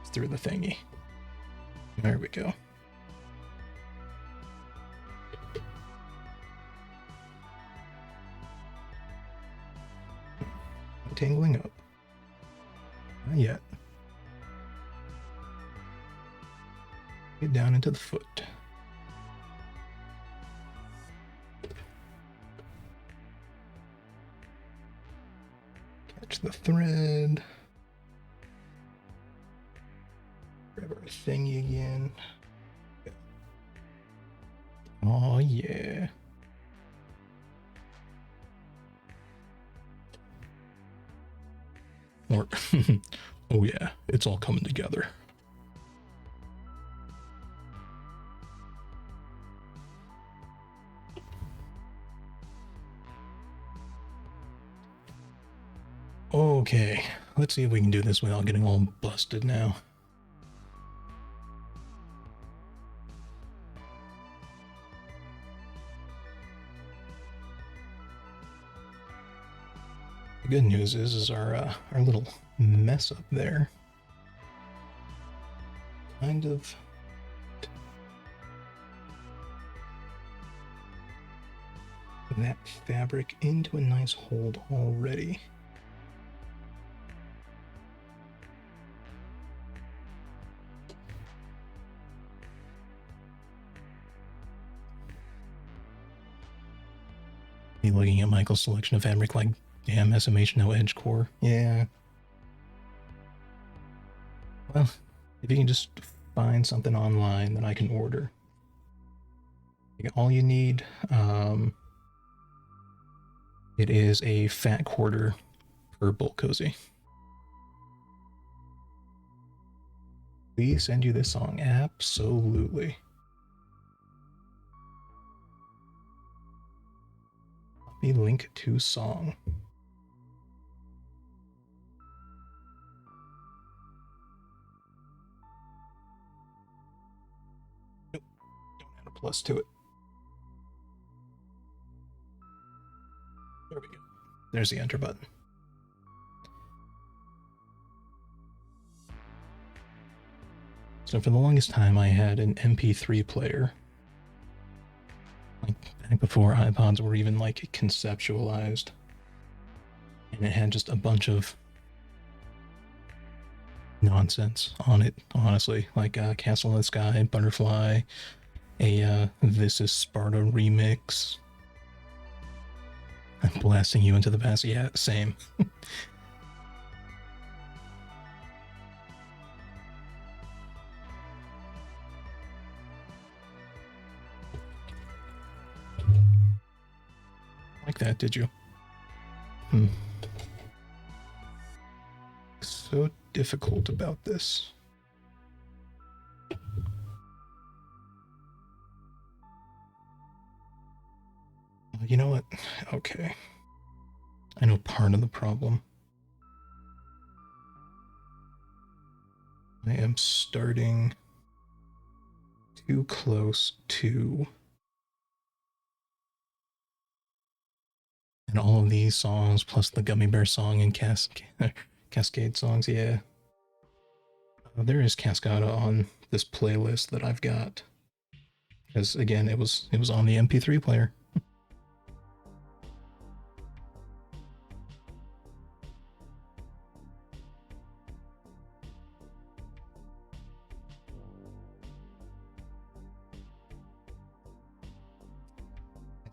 It's through the thingy. There we go. Tangling up. Not yet. Get down into the foot. Catch the thread. Grab our thingy again. Oh yeah. Or, oh yeah, it's all coming together. Okay, let's see if we can do this without getting all busted now. The good news is our little mess up there kind of that fabric into a nice hold already. Be looking at Michael's selection of fabric like, damn, SMH no edge core. Yeah. Well, if you can just find something online that I can order. All you need, it is a fat quarter per bolt cozy. Please send you this song. Absolutely. Copy link to song. Nope, don't add a plus to it. There we go. There's the enter button. So for the longest time, I had an MP3 player. Like back before iPods were even like conceptualized. And it had just a bunch of nonsense on it, honestly. Like Castle in the Sky, Butterfly, a This is Sparta remix. I'm blasting you into the past. Yeah, same. Like that, did you? So difficult about this. You know what? Okay. I know part of the problem. I am starting too close to. And all of these songs, plus the Gummy Bear song and Cascade songs, yeah. There is Cascada on this playlist that I've got. Because again, it was on the MP3 player.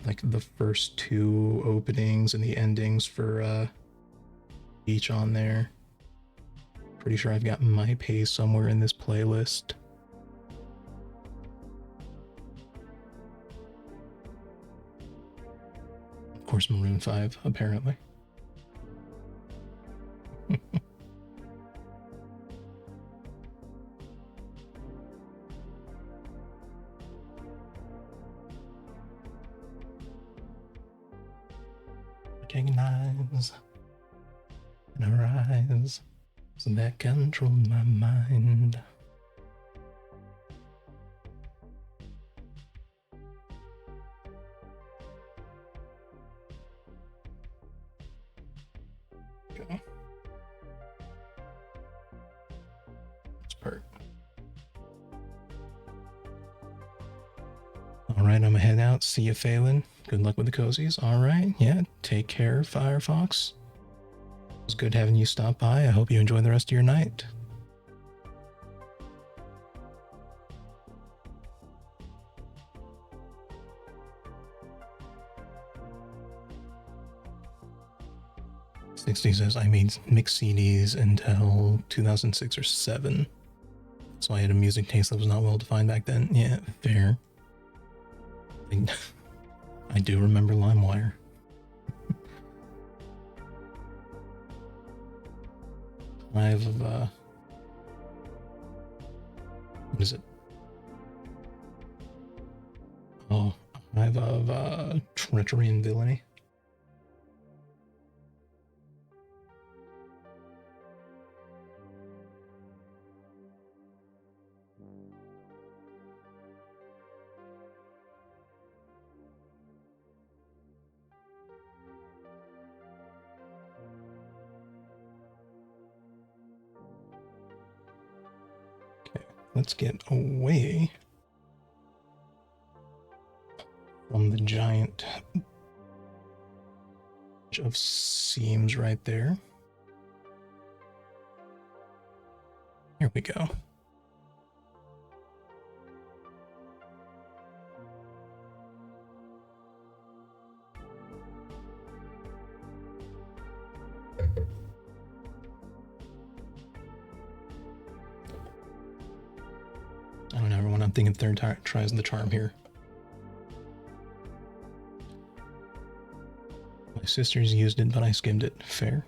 like the first two openings and the endings for each on there. Pretty sure I've got My Pace somewhere in this playlist. Of course, Maroon 5, apparently. Recognize and arise that control my mind. Okay. Let's part. All right, I'm gonna head out. See you, Phelan. Good luck with the cozies. All right, yeah. Take care, Firefox. It was good having you stop by. I hope you enjoy the rest of your night. '60 says I made mixed CDs until 2006 or 7, so I had a music taste that was not well defined back then. Yeah, fair. I do remember LimeWire. Hive of what is it? Oh, Hive of treachery and villainy. Let's get away from the giant of seams right there. Here we go. I don't know, everyone. I'm thinking third tries the charm here. My sisters used it, but I skimmed it. Fair.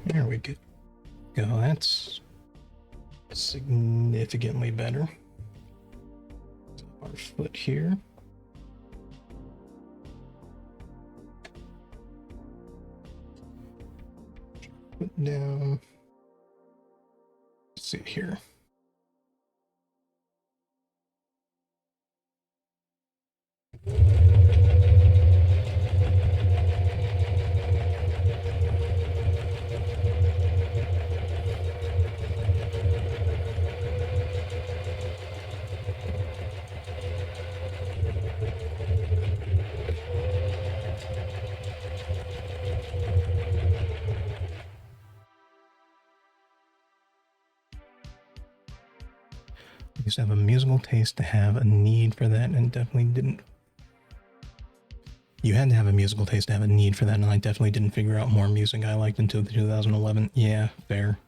There we go. That's significantly better. Our foot here. Foot down. Let's see here. I used to have a musical taste to have a need for that, and definitely didn't. You had to have a musical taste to have a need for that, and I definitely didn't figure out more music I liked until 2011. Yeah, fair.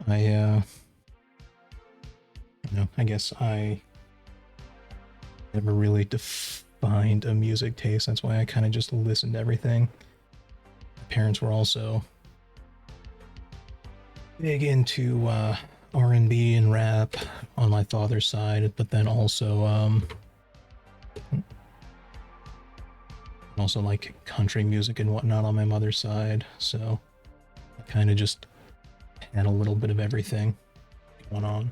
I guess I never really defined a music taste. That's why I kind of just listened to everything. My parents were also big into R&B and rap on my father's side, but then also like country music and whatnot on my mother's side. So I kind of just had a little bit of everything going on.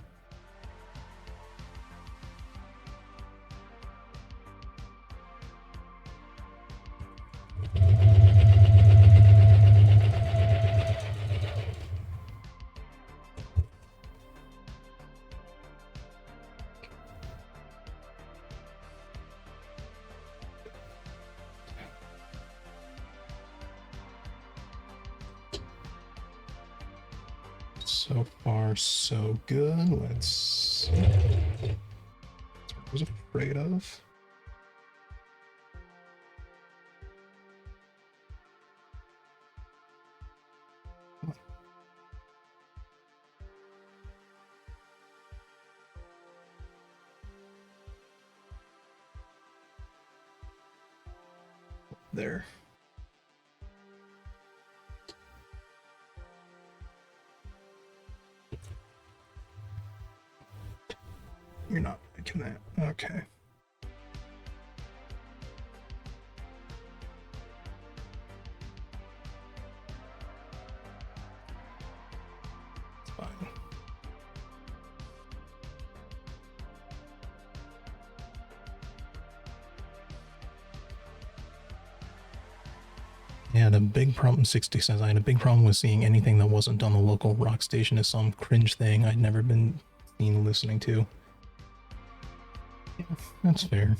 So far, so good. Let's see. That's what I was afraid of. There. You're not making that. Okay. It's fine. Yeah, the big problem, 60 says, I had a big problem with seeing anything that wasn't on the local rock station as some cringe thing I'd never been seen listening to. Yeah, that's fair.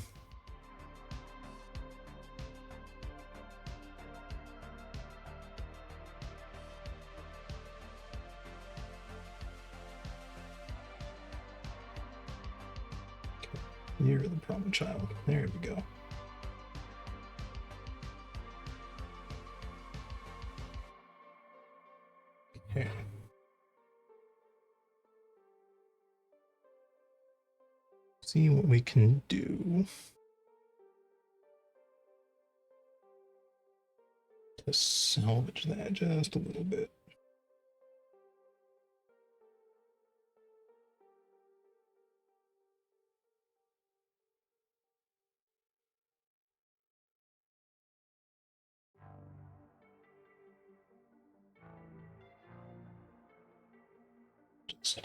You're the problem child. There we go. Okay. See what we can do to salvage that just a little bit. Just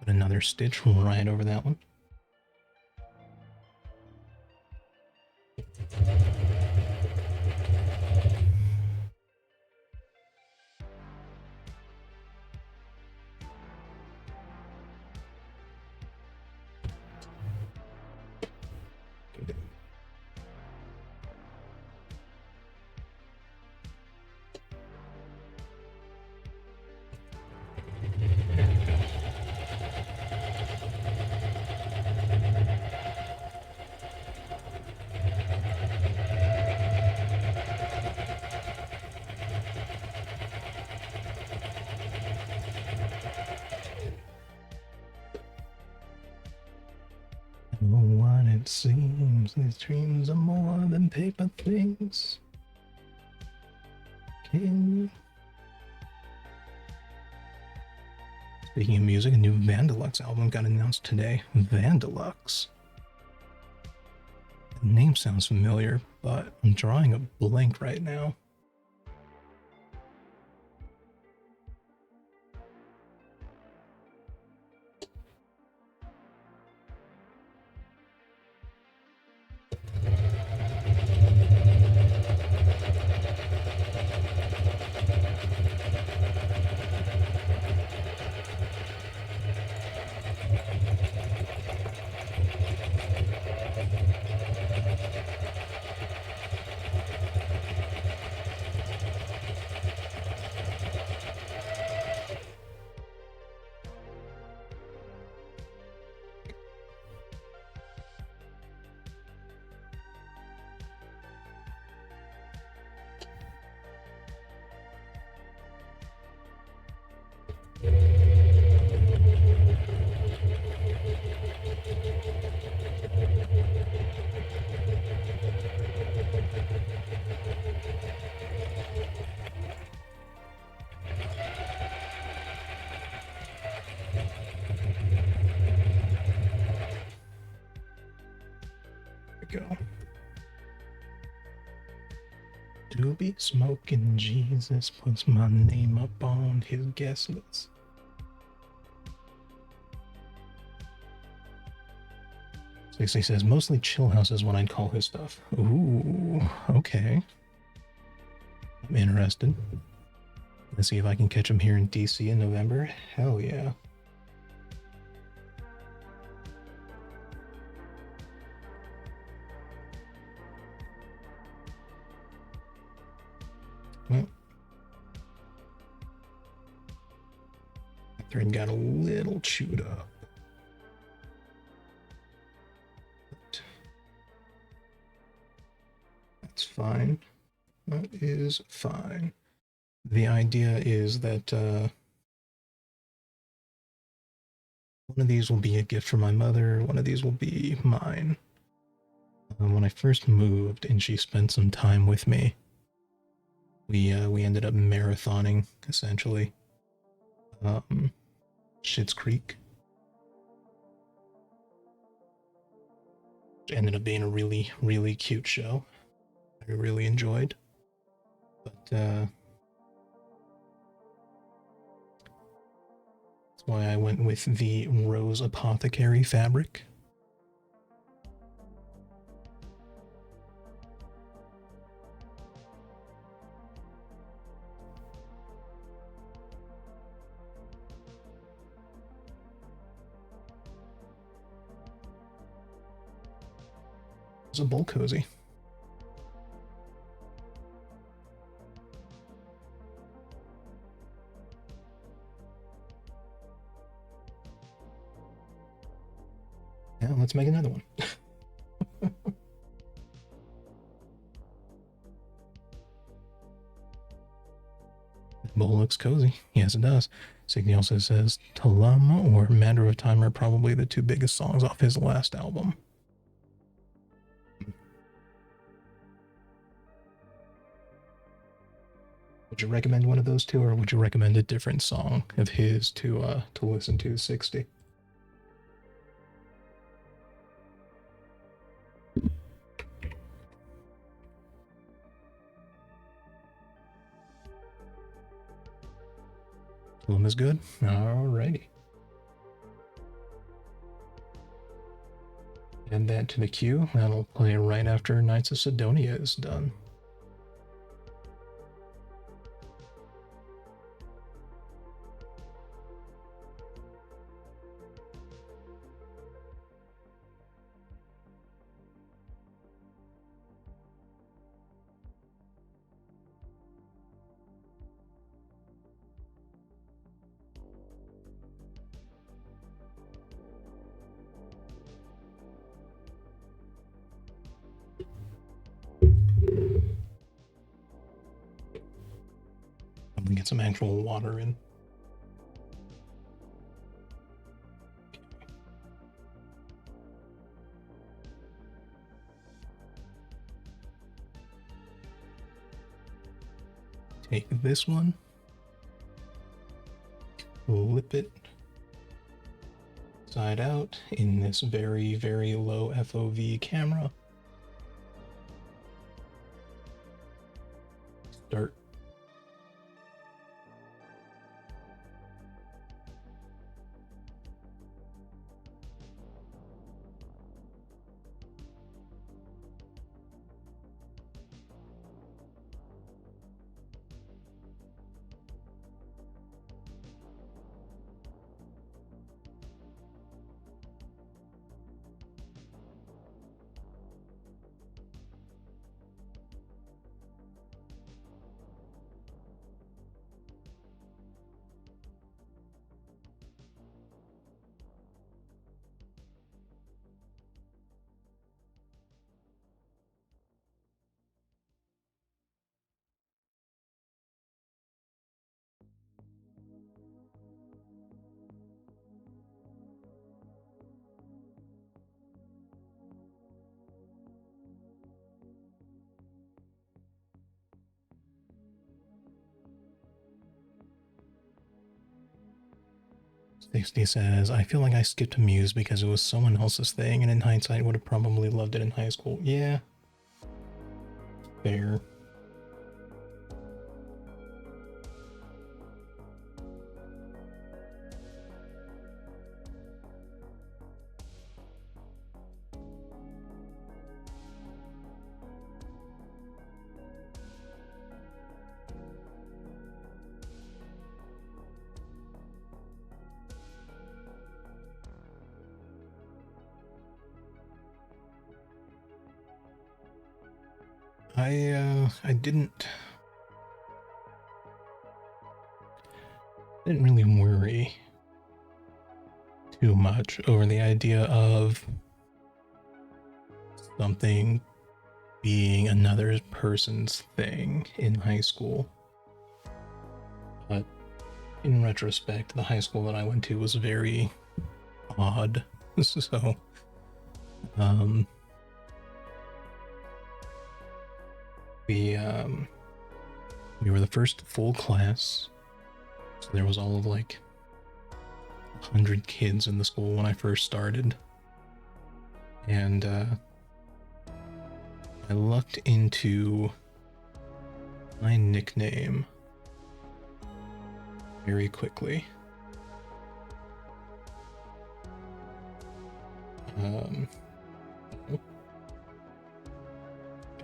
put another stitch right over that one. Oh, what it seems, these dreams are more than paper things. Can... Speaking of music, a new Vandalux album got announced today. Vandalux. The name sounds familiar, but I'm drawing a blank right now. Go. Doobie smoking Jesus puts my name up on his guest list. Stacey says mostly chill house is what I'd call his stuff. Ooh, okay. I'm interested. Let's see if I can catch him here in DC in November. Hell yeah. Well, that thread got a little chewed up. But that's fine. That is fine. The idea is that one of these will be a gift from my mother, one of these will be mine. When I first moved and she spent some time with me, we ended up marathoning, essentially. Schitt's Creek. Which ended up being a really, really cute show. I really enjoyed. But that's why I went with the Rose Apothecary fabric. It's a bowl cozy. Yeah, let's make another one. Bowl looks cozy. Yes, it does. Signy also says Talam or Matter of Time are probably the two biggest songs off his last album. Would you recommend one of those two, or would you recommend a different song of his to listen to? 60. Talam is good. Alrighty. Add that to the queue. That'll play right after Knights of Sidonia is done. I'm gonna get some actual water in. Take this one, flip it side out in this very, very low FOV camera. Start. Stacey says, I feel like I skipped Muse because it was someone else's thing, and in hindsight would have probably loved it in high school. Yeah. Fair. I didn't didn't really worry too much over the idea of something being another person's thing in high school. But in retrospect, the high school that I went to was very odd. So, um, we were the first full class. So there was all of like 100 kids in the school when I first started. And I lucked into my nickname very quickly.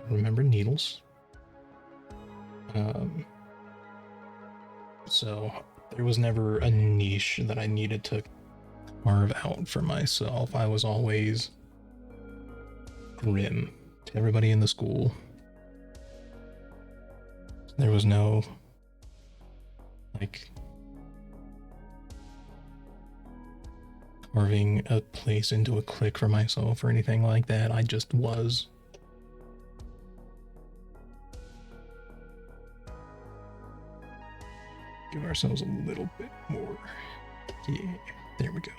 Remember Needles. So there was never a niche that I needed to carve out for myself. I was always Grim to everybody in the school. There was no like carving a place into a clique for myself or anything like that. I just was. Give ourselves a little bit more. Yeah, there we go.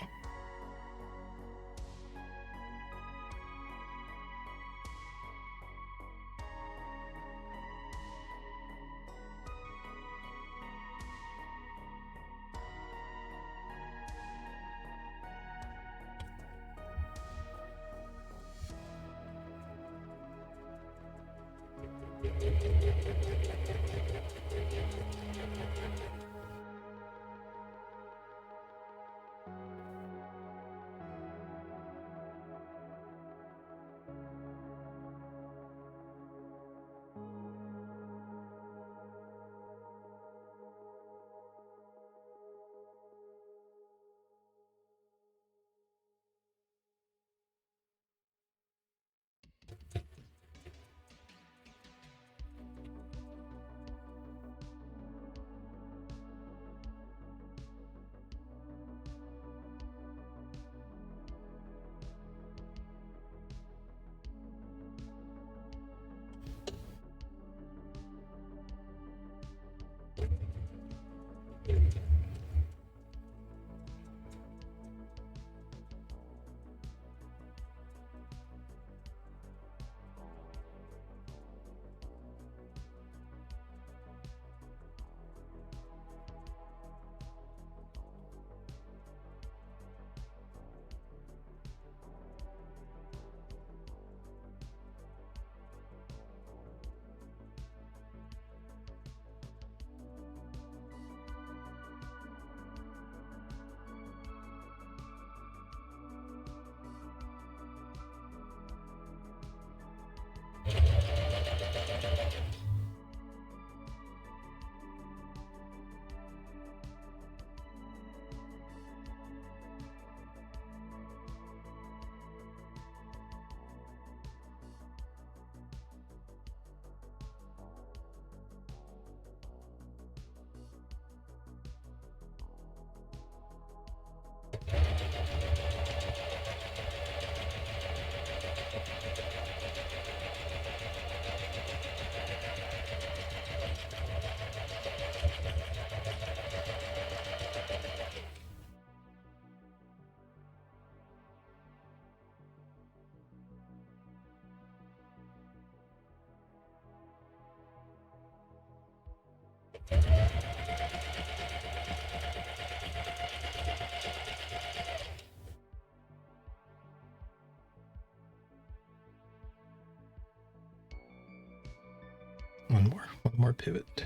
One more pivot.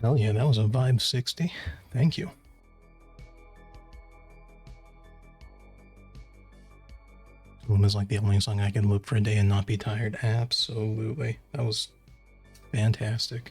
Hell yeah, that was a vibe 60. Thank you. It was like the only song I could loop for a day and not be tired. Absolutely. That was fantastic.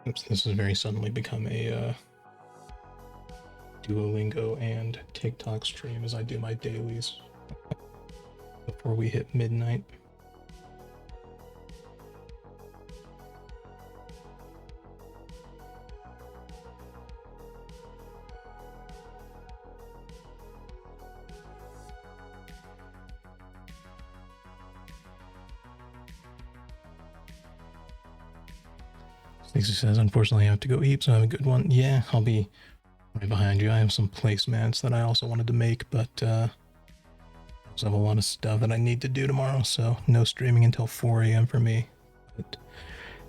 Oops, this has very suddenly become a Duolingo and TikTok stream as I do my dailies before we hit midnight. Stacey says, unfortunately, I have to go eat, so have a good one. Yeah, I'll be right behind you. I have some placemats that I also wanted to make, but I also have a lot of stuff that I need to do tomorrow, so no streaming until 4 a.m. for me. But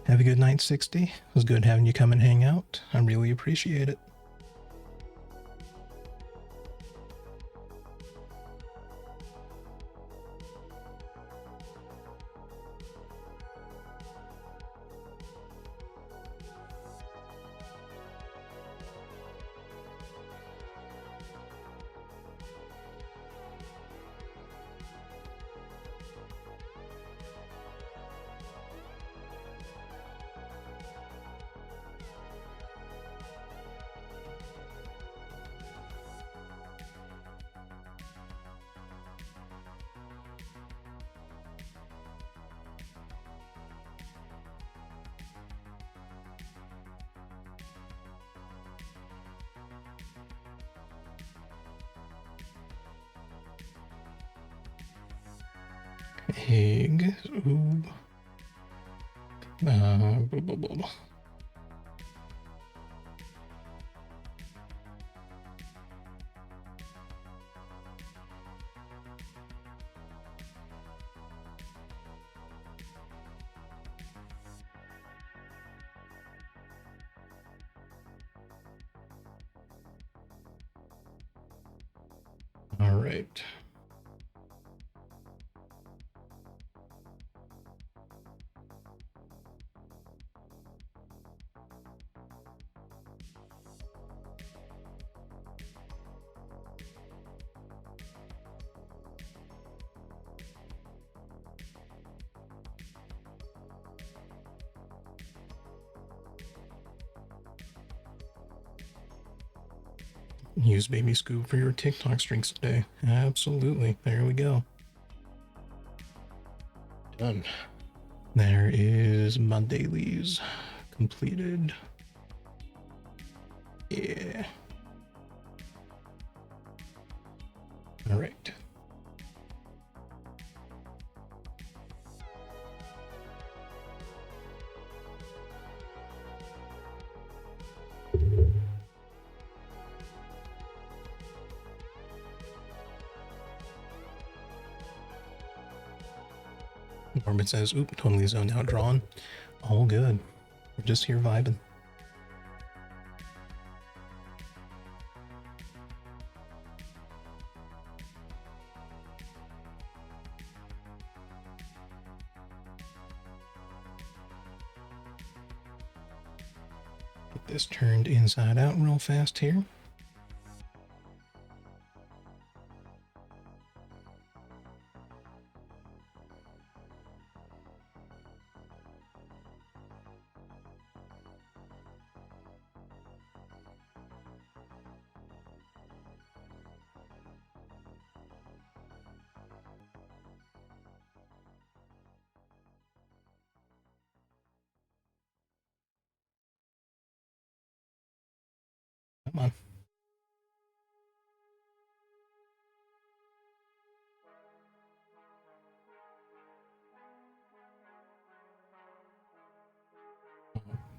have a good night, 60. It was good having you come and hang out. I really appreciate it. Egg. Ooh. Blah, blah, blah. All right. Use Baby Scoop for your TikTok streaks today. Absolutely. There we go. Done. There is my dailies completed. Yeah. All right. Norbert says, oop, totally zoned out, drawn. All good. We're just here vibing. Get this turned inside out real fast here. Come on.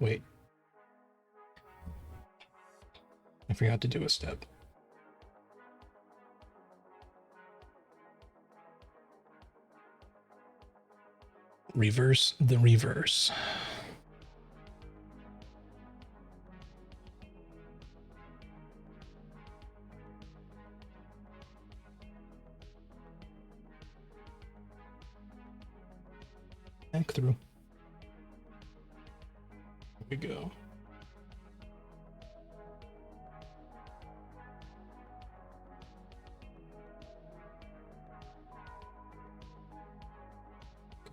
Wait. I forgot to do a step. Reverse the reverse. Back through. Here we go.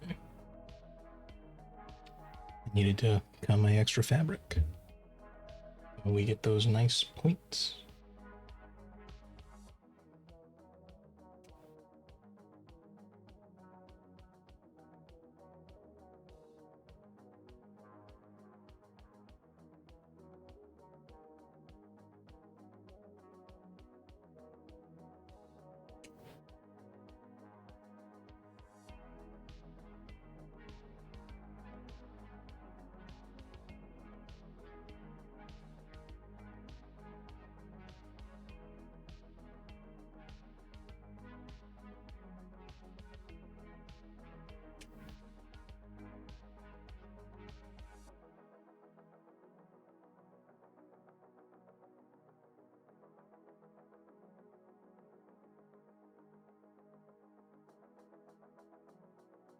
Okay. I needed to cut my extra fabric. And we get those nice points.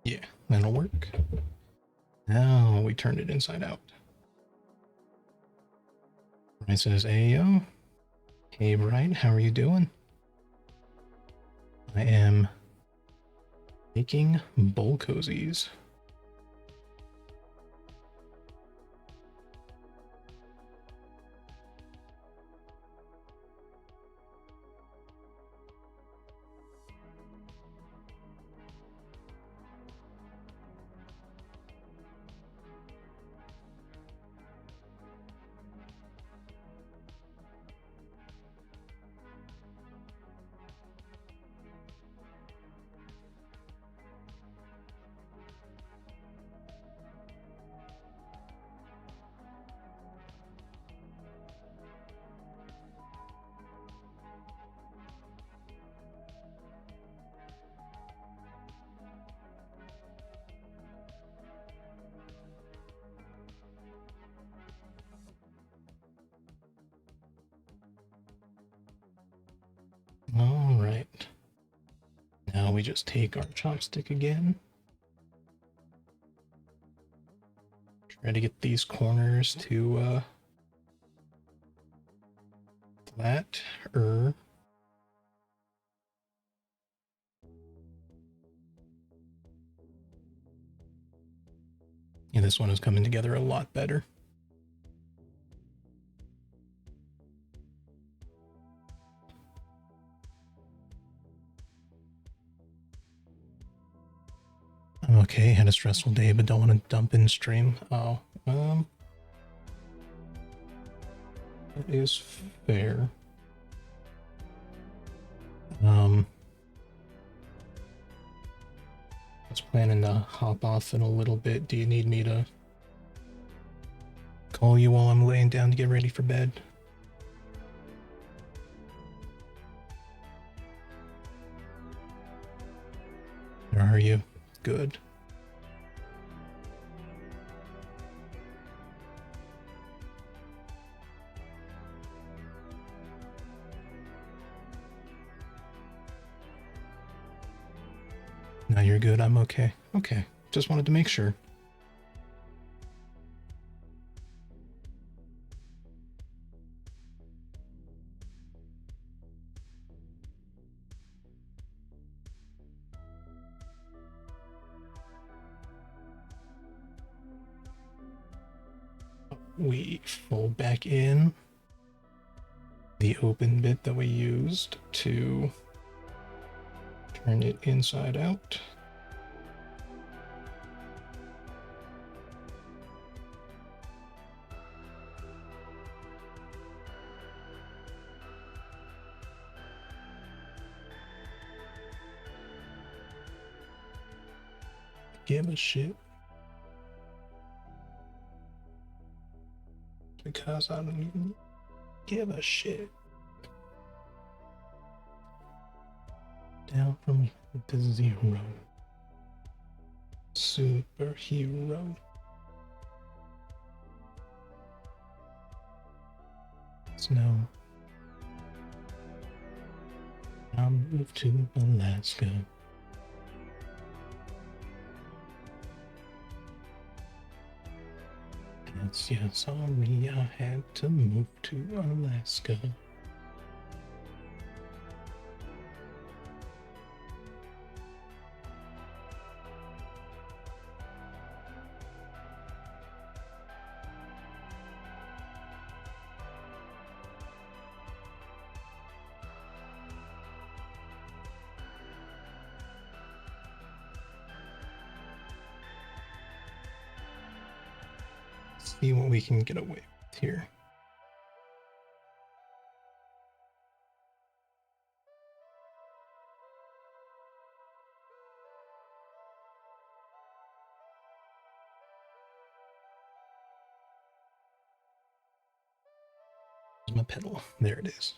Yeah, that'll work. Now we turned it inside out. Bright says, Ayo. Hey, Bright, how are you doing? I am making bowl cozies. All right. Now we just take our chopstick again. Try to get these corners to flat. Yeah, this one is coming together a lot better. I'm okay, had a stressful day, but don't want to dump in stream. Oh, that is fair. I was planning to hop off in a little bit. Do you need me to call you while I'm laying down to get ready for bed? Where are you? Good. No, you're good. I'm okay. Okay. Just wanted to make sure. We fold back in the open bit that we used to turn it inside out. give a shit. Because I don't even give a shit. Down from the zero. Superhero. Snow. I'll move to Alaska. Yes, yeah, sorry, I had to move to Alaska. See what we can get away with here. Where's my pedal? There it is.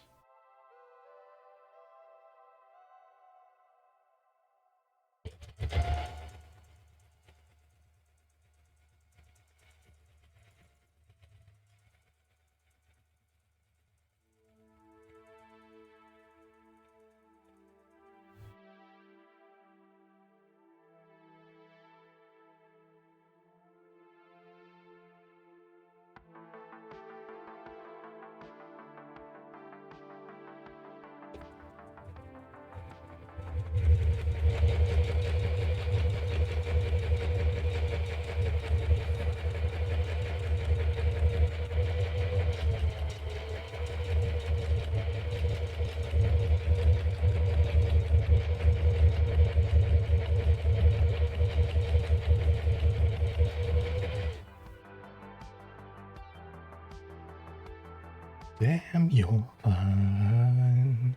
Damn, you're fine.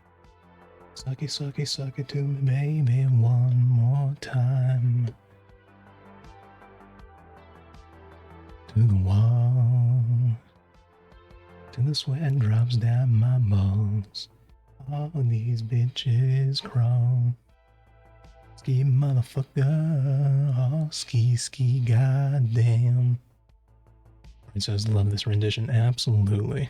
Suck it to me, baby, one more time. To the wall. Till the sweat drops down my balls. All these bitches crawl. Ski motherfucker. Oh, ski, goddamn. Princess, love this rendition, absolutely.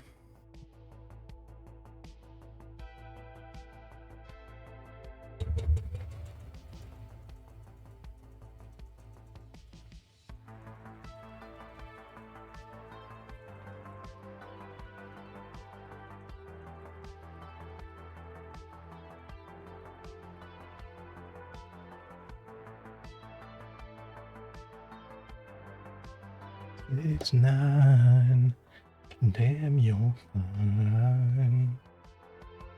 It's 9. Damn, you're fine.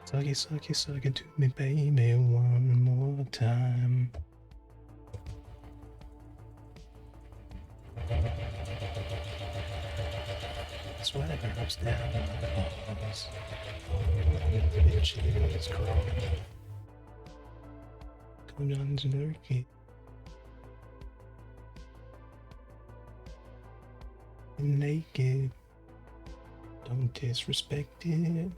Suck it to me, baby, one more time. Sweat drops down my balls. Bitches crawl. Come down to Turkey. Naked. Don't disrespect it.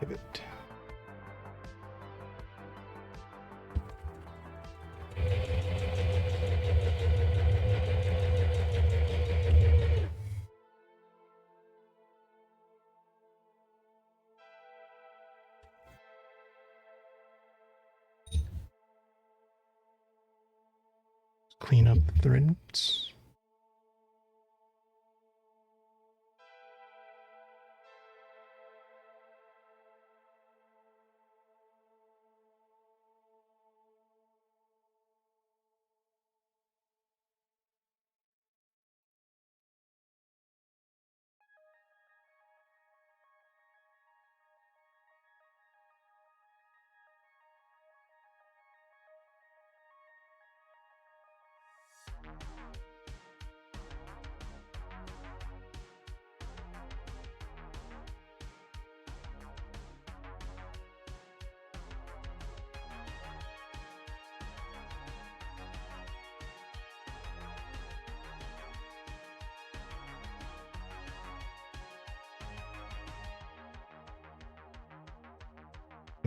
Pivot. clean up the threads.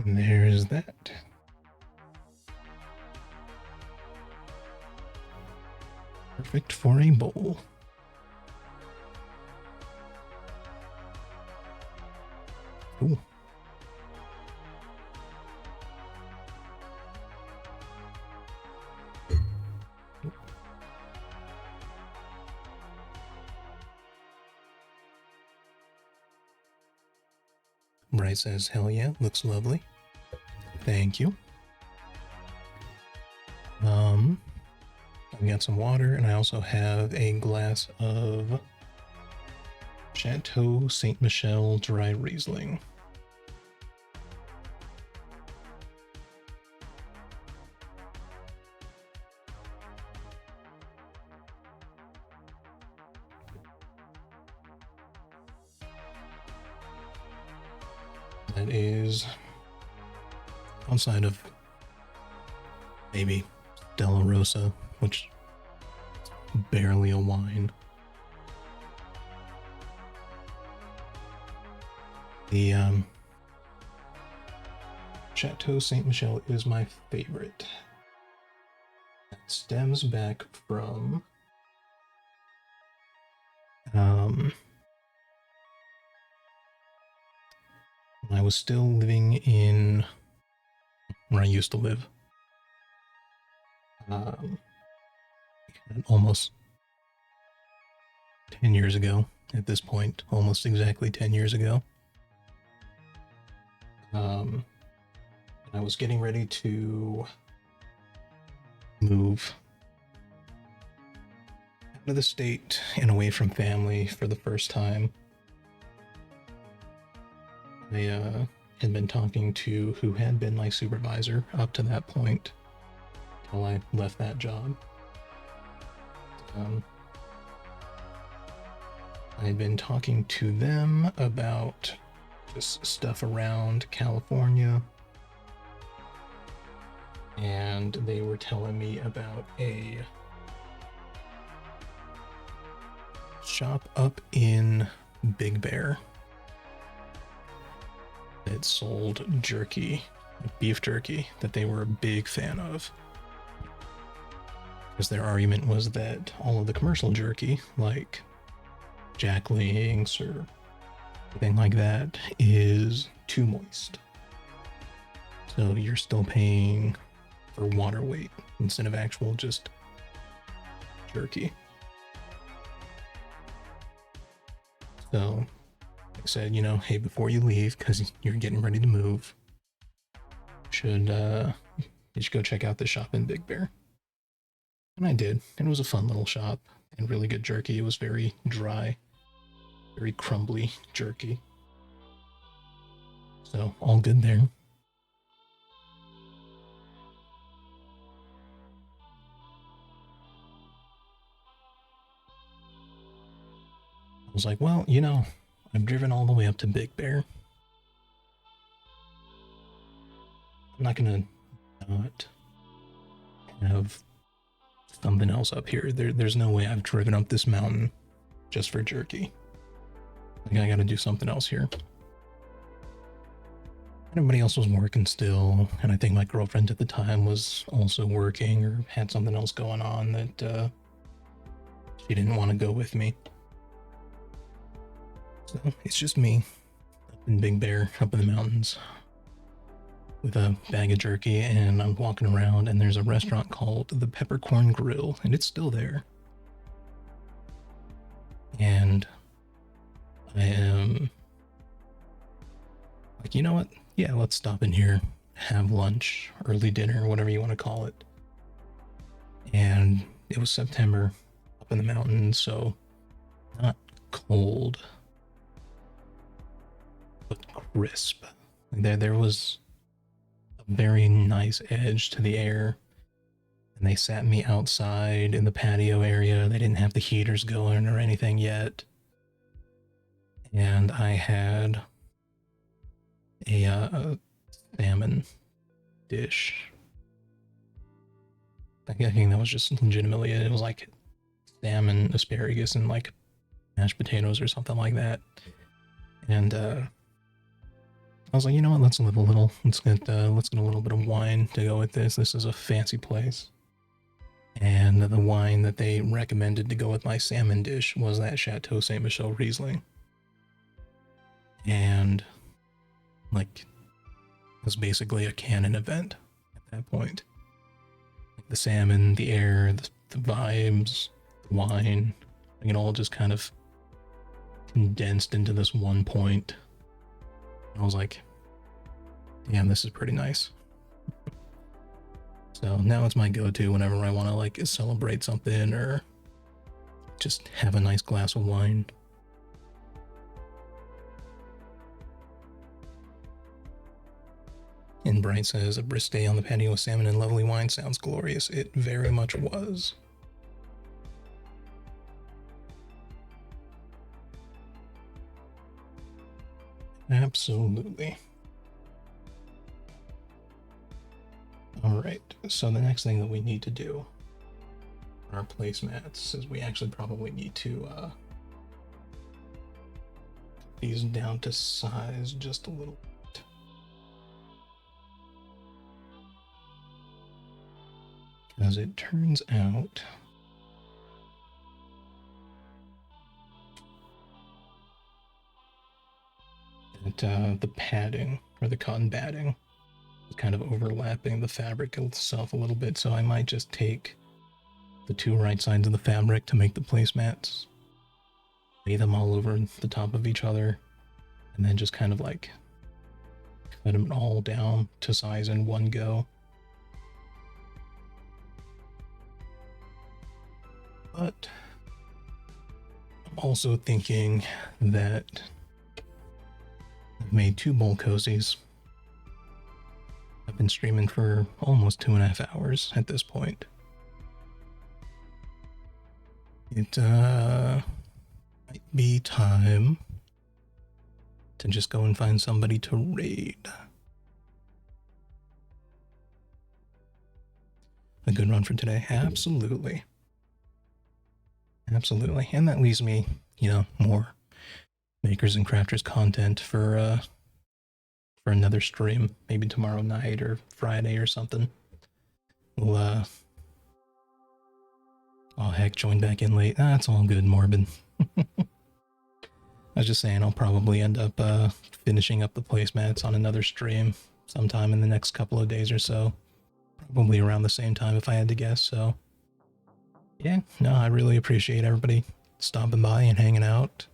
And there's that. Perfect for a bowl. Cool. Bright says, hell yeah, looks lovely. Thank you. I've got some water, and I also have a glass of Chateau Saint Michelle dry Riesling. That is outside of maybe Stella Rosa, which is barely a wine. The Chateau Saint Michelle is my favorite. That stems back from when I was still living in where I used to live. Almost 10 years ago at this point, almost exactly 10 years ago. I was getting ready to move out of the state and away from family for the first time. I had been talking to who had been my supervisor up to that point until I left that job. I had been talking to them about just stuff around California, and they were telling me about a shop up in Big Bear that sold jerky, beef jerky, that they were a big fan of. Because their argument was that all of the commercial jerky, like Jack Link's or anything like that, is too moist. So you're still paying for water weight instead of actual just jerky. So I said, hey, before you leave, because you're getting ready to move, you should go check out the shop in Big Bear. And I did. And it was a fun little shop and really good jerky. It was very dry, very crumbly jerky. So all good there. I was like, well, I've driven all the way up to Big Bear. I'm not gonna not have something else up here. There's no way I've driven up this mountain just for jerky. Like, I gotta do something else here. Everybody else was working still, and I think my girlfriend at the time was also working or had something else going on that she didn't want to go with me. So it's just me up in Big Bear, up in the mountains. with a bag of jerky, and I'm walking around, and there's a restaurant called the Peppercorn Grill, and it's still there. And I am like, you know what? Yeah, let's stop in here, have lunch, early dinner, whatever you want to call it. And it was September up in the mountains, so not cold, but crisp. There was a very nice edge to the air. And they sat me outside in the patio area. They didn't have the heaters going or anything yet. And I had a salmon dish. I think that was just legitimately it. It was like salmon, asparagus, and like mashed potatoes or something like that. And I was like, you know what? Let's live a little. Let's get a little bit of wine to go with this. This is a fancy place. And the wine that they recommended to go with my salmon dish was that Chateau Saint Michelle Riesling. And like, it was basically a canon event at that point. Like the salmon, the air, the vibes, the wine, like it all just kind of condensed into this one point. And I was like, damn, this is pretty nice. So now it's my go-to whenever I want to like celebrate something or just have a nice glass of wine. And Bright says, a brisk day on the patio with salmon and lovely wine sounds glorious. It very much was. Absolutely. All right, so the next thing that we need to do on our placemats is we actually probably need to cut these down to size just a little bit. As it turns out, that the padding, or the cotton batting, is kind of overlapping the fabric itself a little bit, so I might just take the two right sides of the fabric to make the placemats, lay them all over the top of each other, and then just kind of like cut them all down to size in one go. But I'm also thinking that I've made 2 bowl cozies. I've been streaming for almost 2.5 hours at this point. It might be time to just go and find somebody to raid. A good run for today? Absolutely. Absolutely. And that leaves me, more Makers and Crafters content for another stream, maybe tomorrow night or Friday or something. We'll oh heck, join back in late. That's all good, Morbid. I was just saying I'll probably end up finishing up the placemats on another stream sometime in the next couple of days or so. Probably around the same time if I had to guess, so yeah, no, I really appreciate everybody stopping by and hanging out.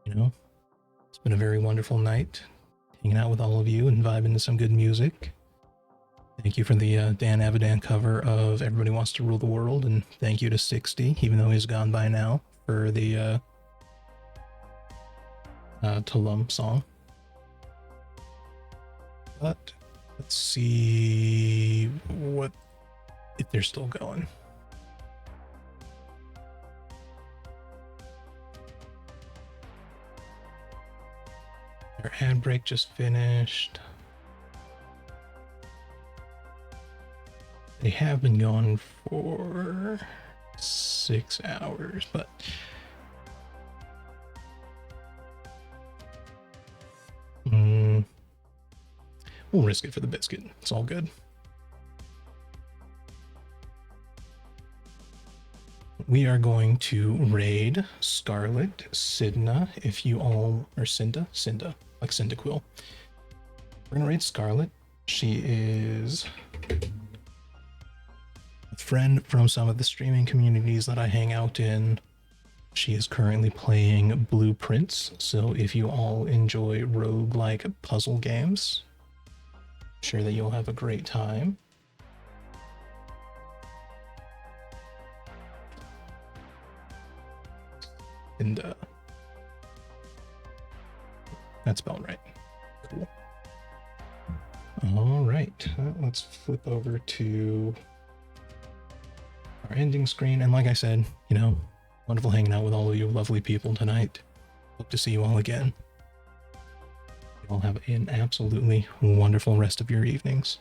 It's been a very wonderful night hanging out with all of you and vibing to some good music. Thank you for the Dan Avidan cover of Everybody Wants to Rule the World, and thank you to 60, even though he's gone by now, for the Tulum song. But let's see if they're still going. Their ad break just finished. They have been gone for 6 hours, but we'll risk it for the biscuit. It's all good. We are going to raid Scarlet, Sidna, if you all, or Cinda, like Cyndaquil. We're gonna raid Scarlet. She is a friend from some of the streaming communities that I hang out in. She is currently playing Blueprints, so if you all enjoy roguelike puzzle games, I'm sure that you'll have a great time. And that's spelled right. Cool. All right, let's flip over to our ending screen. And like I said, you know, wonderful hanging out with all of you lovely people tonight. Hope to see you all again. You all have an absolutely wonderful rest of your evenings.